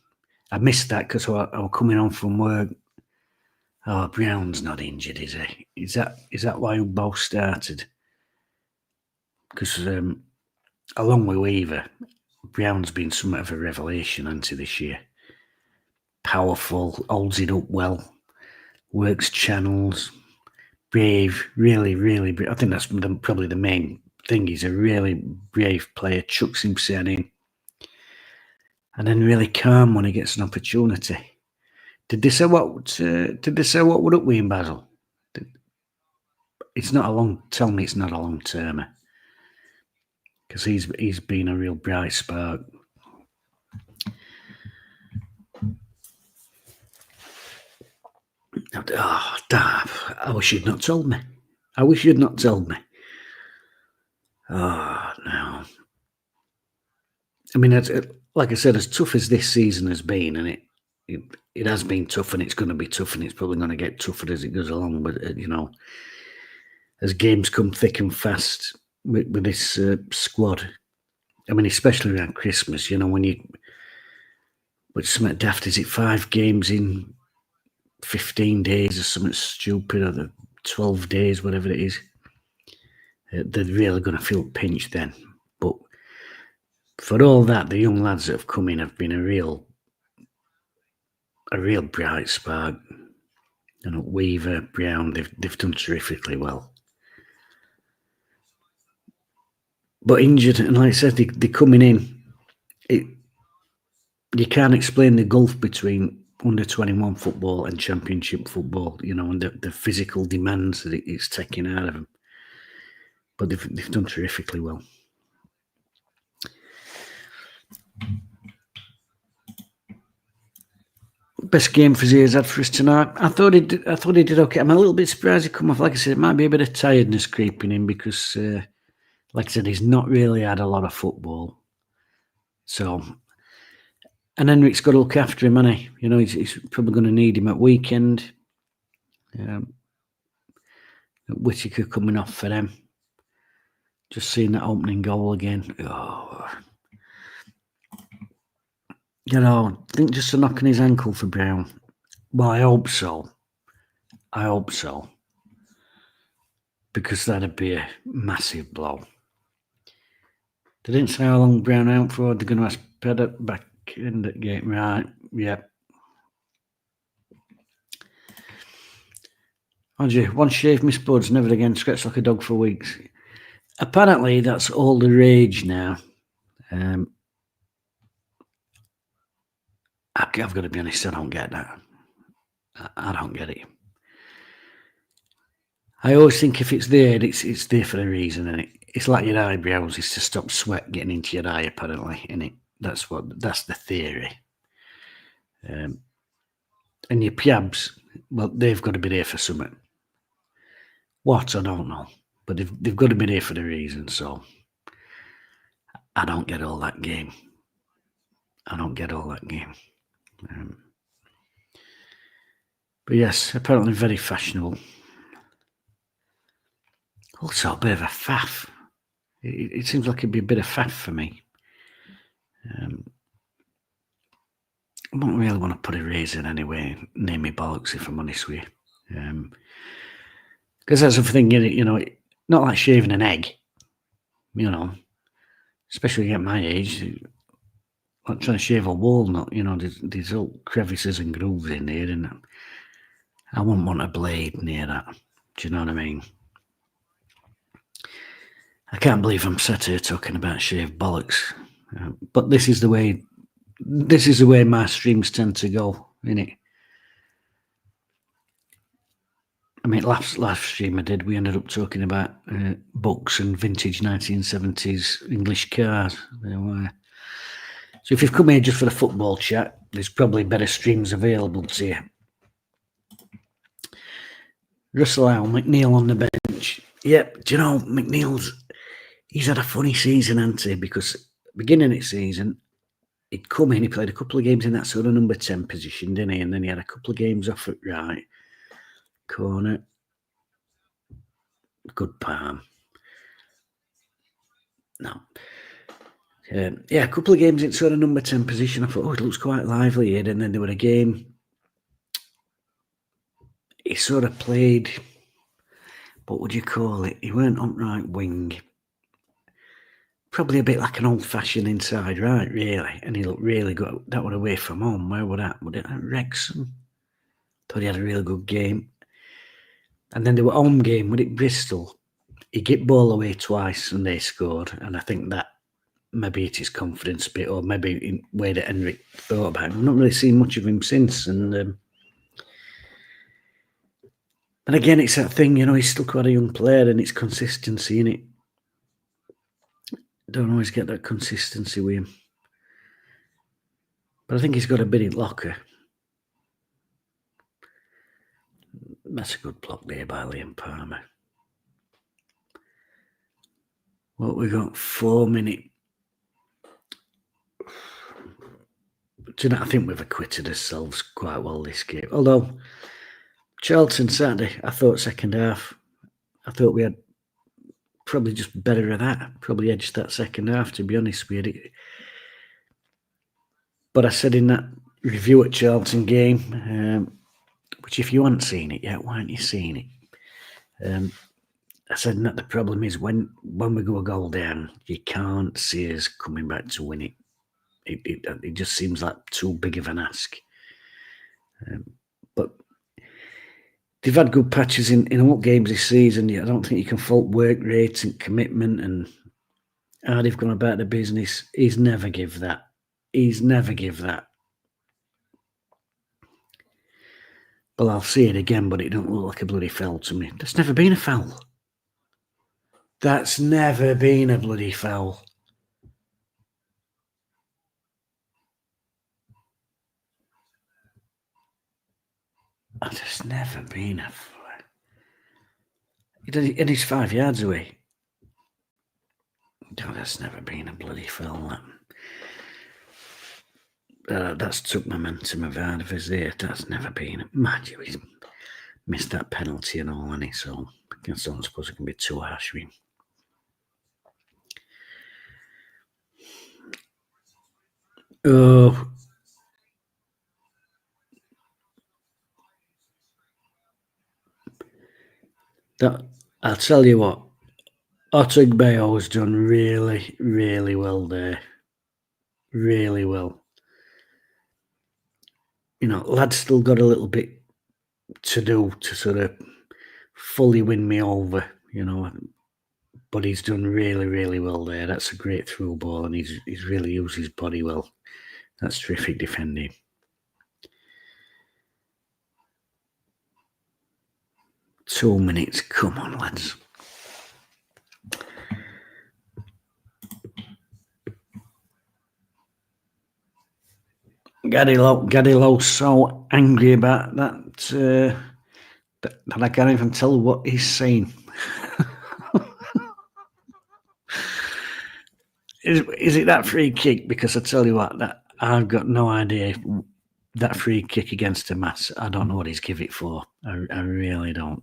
I missed that because I was coming on from work. Oh, Brown's not injured, is he? Is that why we both started? Because along with Weaver, Brown's been somewhat of a revelation until this year. Powerful, holds it up well, works channels, brave, really, really brave. I think that's probably the main thing. He's a really brave player, chucks himself in, and then really calm when he gets an opportunity. Did they say what? Did they say what would up with him, Basil? It's not a long. Tell me, it's not a long termer, because he's been a real bright spark. Oh, damn. I wish you'd not told me. I wish you'd not told me. Oh, no. I mean, like I said, as tough as this season has been, and it has been tough, and it's going to be tough, and it's probably going to get tougher as it goes along. But, as games come thick and fast with this squad, I mean, especially around Christmas, when you... But something daft, is it 5 games in 15 days or something stupid, or the 12 days, whatever it is? They're really going to feel pinched then. But for all that, the young lads that have come in have been a real bright spark. Weaver, Brown, they've done terrifically well. But injured, and like I said, they're coming in. You can't explain the gulf between under-21 football and championship football, and the physical demands that it's taking out of them. But they've done terrifically well. Best game Fazier's had for us tonight. I thought he did okay. I'm a little bit surprised he come off. Like I said, it might be a bit of tiredness creeping in because, like I said, he's not really had a lot of football. So, and Henrik's got to look after him, hasn't he? He's probably going to need him at weekend. Whittaker coming off for them. Just seeing that opening goal again. Oh. I think just a knock on his ankle for Brown. Well, I hope so. Because that'd be a massive blow. They didn't say how long Brown out for. They're going to ask Pedder back in the game. Right, yeah. Once shaved my spuds, never again scratched like a dog for weeks. Apparently, that's all the rage now. I've got to be honest, I don't get that. I don't get it. I always think if it's there, it's there for a reason, and it's like your eyebrows, it's to stop sweat getting into your eye, apparently, innit? That's the theory. And your piabs, well, they've got to be there for something. What, I don't know. But they've got to be there for a reason, so I don't get all that game. But yes, apparently very fashionable. Also a bit of a faff. It seems like it'd be a bit of faff for me. I don't really want to put a razor in anyway, name me bollocks if I'm honest with you. Because that's the thing, not like shaving an egg, especially at my age, like trying to shave a walnut, there's little crevices and grooves in there, and I wouldn't want a blade near that. Do you know what I mean? I can't believe I'm sat here talking about shaved bollocks, but this is the way my streams tend to go, innit? I mean, last stream I did, we ended up talking about books and vintage 1970s English cars. So if you've come here just for the football chat, there's probably better streams available to you. Russell Howe, McNeil on the bench. Yep, do you know, he's had a funny season, hasn't he? Because beginning of the season, he'd come in, he played a couple of games in that sort of number 10 position, didn't he? And then he had a couple of games off at right corner. Good palm. No. A couple of games in sort of number 10 position. I thought, it looks quite lively here. And then there were a game. He sort of played, what would you call it? He weren't on right wing. Probably a bit like an old-fashioned inside right, really. And he looked really good. That one away from home. Where would that? Would it at Wrexham? Thought he had a really good game. And then there were home game with it Bristol. he get ball away twice and they scored, and I think that maybe it is confidence a bit, or maybe in the way that Henrik thought about him. I've not really seen much of him since, and again, it's that thing, he's still quite a young player, and it's consistency in it. Don't always get that consistency with him, but I think he's got a bit in locker. That's a good block there by Liam Palmer. What we got? 4 minutes. I think we've acquitted ourselves quite well this game. Although Charlton Saturday, I thought second half, I thought we had probably just better of that. Probably edged that second half, to be honest with you. But I said in that review at Charlton game, which if you haven't seen it yet, why aren't you seeing it? I said that the problem is when we go a goal down, you can't see us coming back to win it. It just seems like too big of an ask. But they've had good patches in all games this season. I don't think you can fault work rate and commitment and how they've gone about the business. He's never give that. Well, I'll see it again, but it don't look like a bloody foul to me. That's never been a foul. That's never been a bloody foul. There's never been a foul. And he's 5 yards away. Oh, that's never been a bloody foul. That's took momentum out of us there. That's never been. Mind you, he's missed that penalty and all, and so I don't suppose it can be too harsh with him. Oh. I'll tell you what, Ottugbayo has done really, really well there. Really well. Lad's still got a little bit to do to sort of fully win me over, but he's done really, really well there. That's a great through ball, and he's really used his body well. That's terrific defending. Two minutes. Come on, lads. Gary Lowe's so angry about that that I can't even tell what he's saying. Is it that free kick? Because I tell you what, that I've got no idea. That free kick against Hamas, I don't know what he's give it for. I really don't.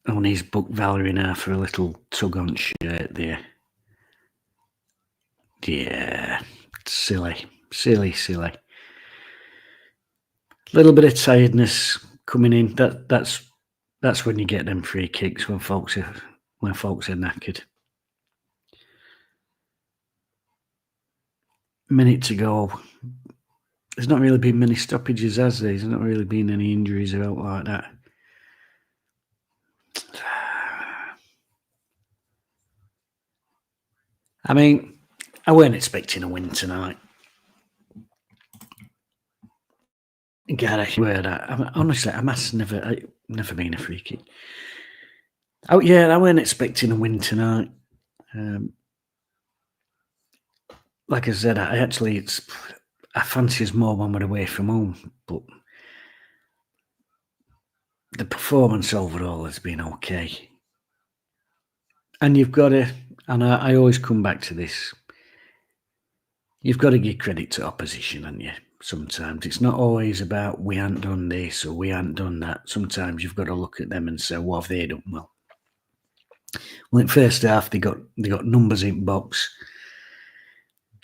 On his book Valerie now for a little tug on shirt there. Yeah, silly. Little bit of tiredness coming in. That's when you get them free kicks when folks are knackered. Minute to go. There's not really been many stoppages, has there? There's not really been any injuries out like that. I mean, I weren't expecting a win tonight. Gotta swear that. Honestly, Hamas never been a free kick. Oh yeah, I weren't expecting a win tonight. Like I said, I fancy us more when we're away from home, but the performance overall has been okay. And you've got to, and I always come back to this, you've got to give credit to opposition, haven't you? Sometimes it's not always about we haven't done this or we haven't done that. Sometimes you've got to look at them and say, what have they done well? Well, in first half they got numbers in box.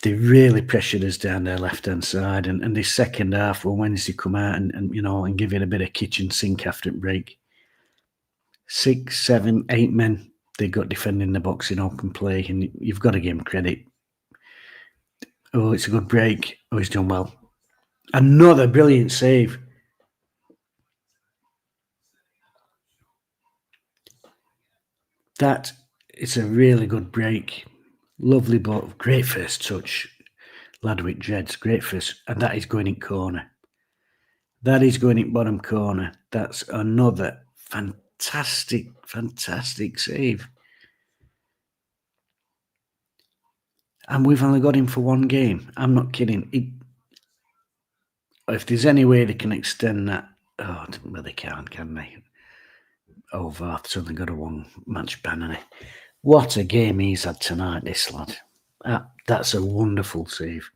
They really pressured us down their left-hand side, and this second half, when Wednesday come out and give it a bit of kitchen sink after break. 6, 7, 8 men they got defending the box in open play, and you've got to give them credit. Oh, it's a good break. Oh, he's done well. Another brilliant save. That is a really good break. Lovely ball. Great first touch. Ladwick Dreads. Great first. And that is going in corner. That is going in bottom corner. That's another fantastic save. And we've only got him for one game. I'm not kidding. If there's any way they can extend that, well, they can't, can they? Varth's only got a one-match ban on it. What a game he's had tonight, this lad. That's a wonderful save.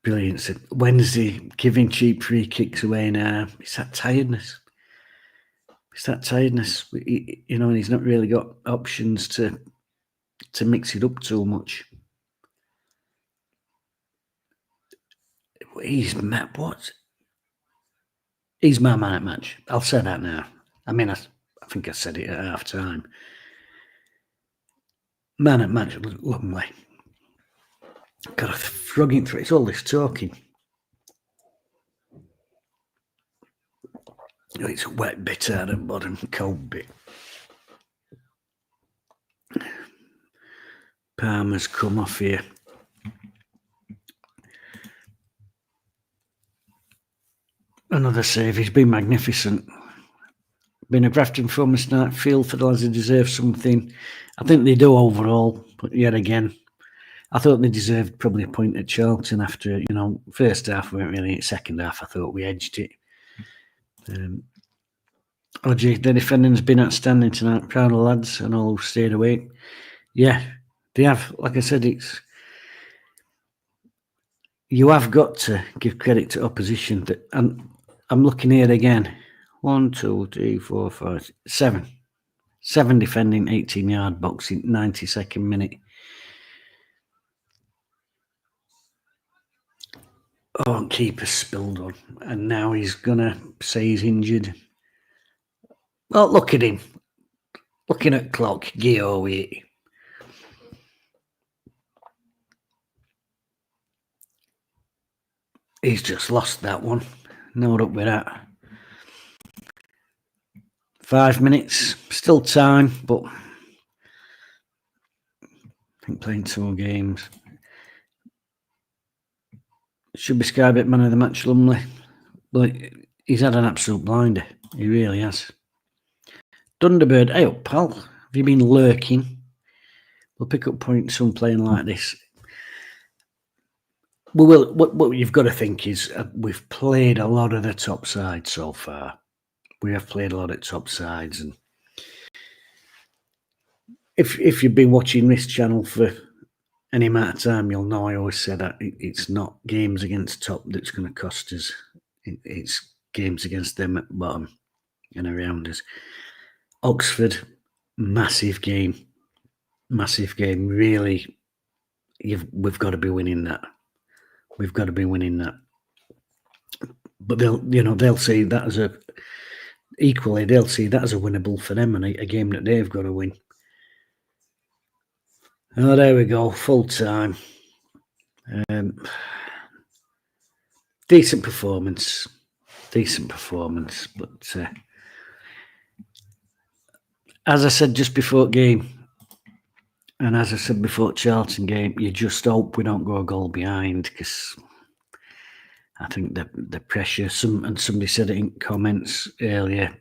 Brilliant. Wednesday, giving cheap free kicks away now. It's that tiredness. And he's not really got options to mix it up too much. He's my man at match. I'll say that now. I mean, I think I said it at half time. Man at match, lovely. Got a frogging through. It's all this talking. It's a wet bit out of the bottom, cold bit. Palmer's come off here. Another save. He's been magnificent. Been a grafting performance tonight. Feel for the lads who deserve something. I think they do overall, but yet again, I thought they deserved probably a point at Charlton after, first half we weren't really. Second half, I thought we edged it. The defending's been outstanding tonight. Proud of the lads and all who stayed awake. Yeah, they have. Like I said, you have got to give credit to opposition. And I'm looking here again. 1, 2, 3, 4, 5, 7. 7 defending, 18-yard box in 92nd minute. Keeper spilled on. And now he's going to say he's injured. Well, look at him. Looking at clock. Gio. He's just lost that one. No up with that. 5 minutes. Still time, but I think playing 2 games. Should be Skybit man of the match, Lumley. But he's had an absolute blinder. He really has. Dunderbird, hey up, pal. Have you been lurking? We'll pick up points on playing like this. What you've got to think is we've played a lot of the top sides so far. We have played a lot of top sides, and if you've been watching this channel for any amount of time, you'll know I always say that it's not games against top that's going to cost us. It's games against them at bottom and around us. Oxford, massive game. Really, we've got to be winning that. We've got to be winning that. But they'll see that as they'll see that as a winnable for them and a game that they've got to win. Oh, there we go, full time. Decent performance, but as I said just before game, and as I said before Charlton game, you just hope we don't go a goal behind, because I think the pressure. Somebody said it in comments earlier. I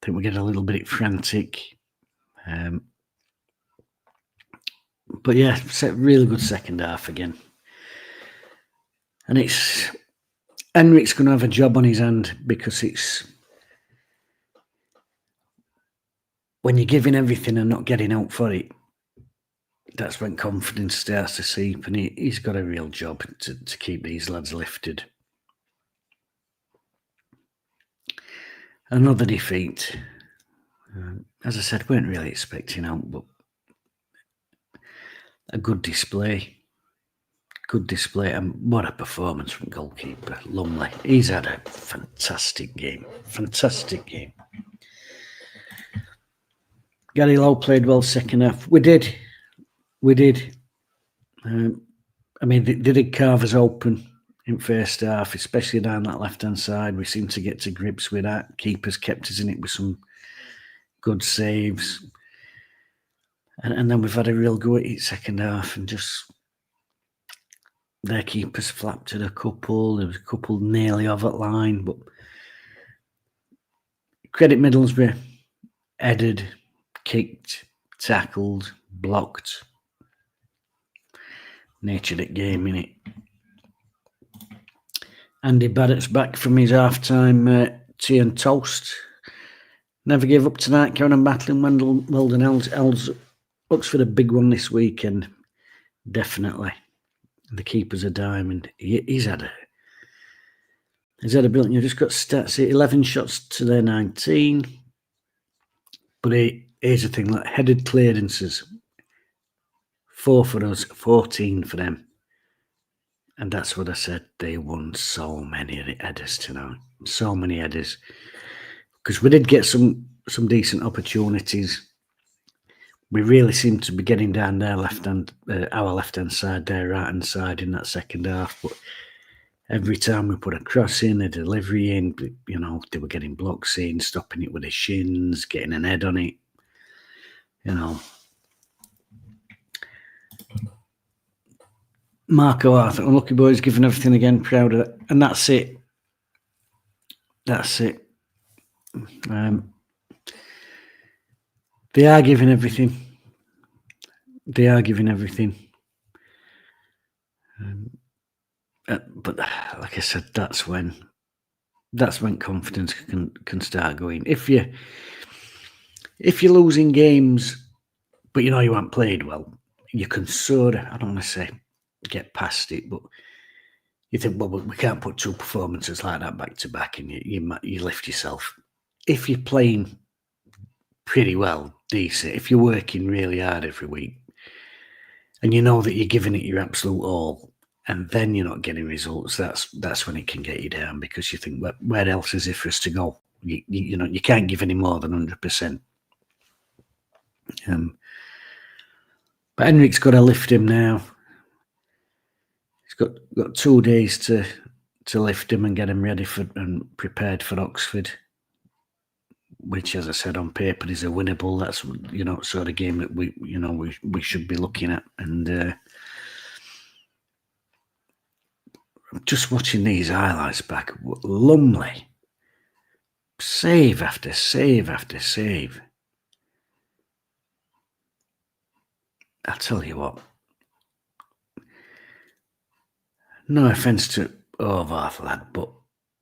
think we get a little bit frantic. But yeah, really good second half again. And Henrik's going to have a job on his hand, because it's when you're giving everything and not getting out for it, that's when confidence starts to seep, and he's got a real job to keep these lads lifted. Another defeat. As I said, weren't really expecting out, but a good display. And what a performance from goalkeeper Lumley. He's had a fantastic game. Gary Lowe played well second half. We did. I mean, they did carve us open in first half, especially down that left-hand side. We seemed to get to grips with that. Keepers kept us in it with some good saves. And then we've had a real go at it second half, and just their keepers flapped at a couple. There was a couple nearly over the line, but credit Middlesbrough. Headed, kicked, tackled, blocked. Nature that game, innit? Andy Barrett's back from his half-time tea and toast. Never gave up tonight. Carrying on battling. Weldon Els looks for the big one this weekend. Definitely. The keeper's a diamond. He's had a brilliant. You've just got stats here. 11 shots to their 19. But here's the thing, like headed clearances. 4 for us, 14 for them. And that's what I said. They won so many headers tonight. So many headers. Because we did get some decent opportunities. We really seemed to be getting down their our left-hand side, their right-hand side in that second half. But every time we put a cross in, a delivery in, you know, they were getting blocks in, stopping it with their shins, getting an head on it. You know. Marco Arthur, unlucky boys, giving everything again, proud of it. And that's it. That's it. They are giving everything. They are giving everything. But like I said, that's when confidence can start going. If you're losing games, but you know you haven't played well, you can sort of, I don't want to say get past it, but you think, well, we can't put 2 performances like that back to back, and you lift yourself. If you're playing pretty well, decent, if you're working really hard every week, and you know that you're giving it your absolute all, and then you're not getting results, that's when it can get you down, because you think, where else is it for us to go? You know, you can't give any more than 100%. But Henrik's got to lift him now. He's got 2 days to lift him and get him ready for and prepared for Oxford, which, as I said, on paper is a winnable. That's, you know, sort of game that we should be looking at. And just watching these highlights back, Lumley, save after save after save. I'll tell you what. No offence to Ovarth, lad, but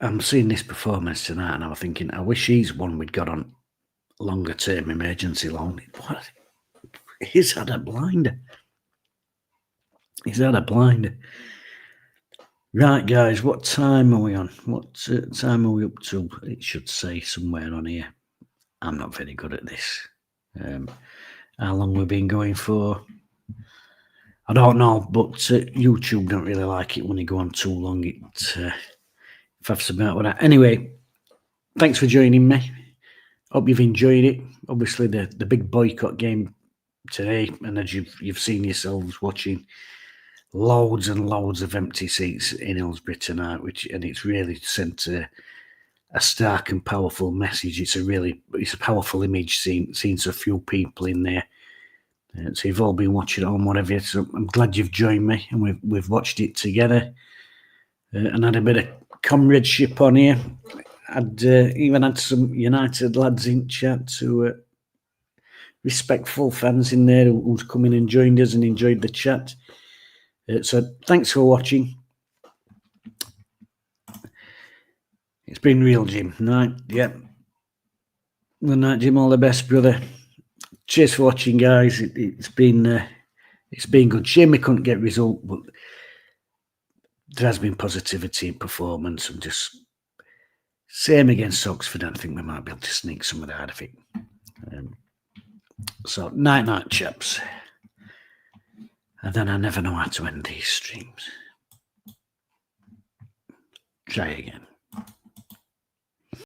I'm seeing this performance tonight and I'm thinking, I wish he's one we'd got on longer term emergency loan. What? He's had a blinder. He's had a blinder. Right, guys, what time are we on? What time are we up to? It should say somewhere on here. I'm not very good at this. How long we've been going for? I don't know, but YouTube don't really like it when you go on too long. It faffs about with that. Anyway, thanks for joining me. Hope you've enjoyed it. Obviously, the big boycott game today, and as you've seen yourselves watching, loads and loads of empty seats in Hillsborough tonight, and it's really sent a stark and powerful message. It's a powerful image seeing so few people in there. So you've all been watching it on whatever. So I'm glad you've joined me, and we've watched it together and had a bit of comradeship on here. I'd even had some United lads in chat, to respectful fans in there who's come in and joined us and enjoyed the chat. So thanks for watching. It's been real, Jim. Night, yep. Good night, Jim. All the best, brother. Cheers for watching, guys. It's been good. Shame we couldn't get a result, but there has been positivity in performance, and just same against Oxford. I think we might be able to sneak some of that out of it. So night, chaps. And then I never know how to end these streams. Try again.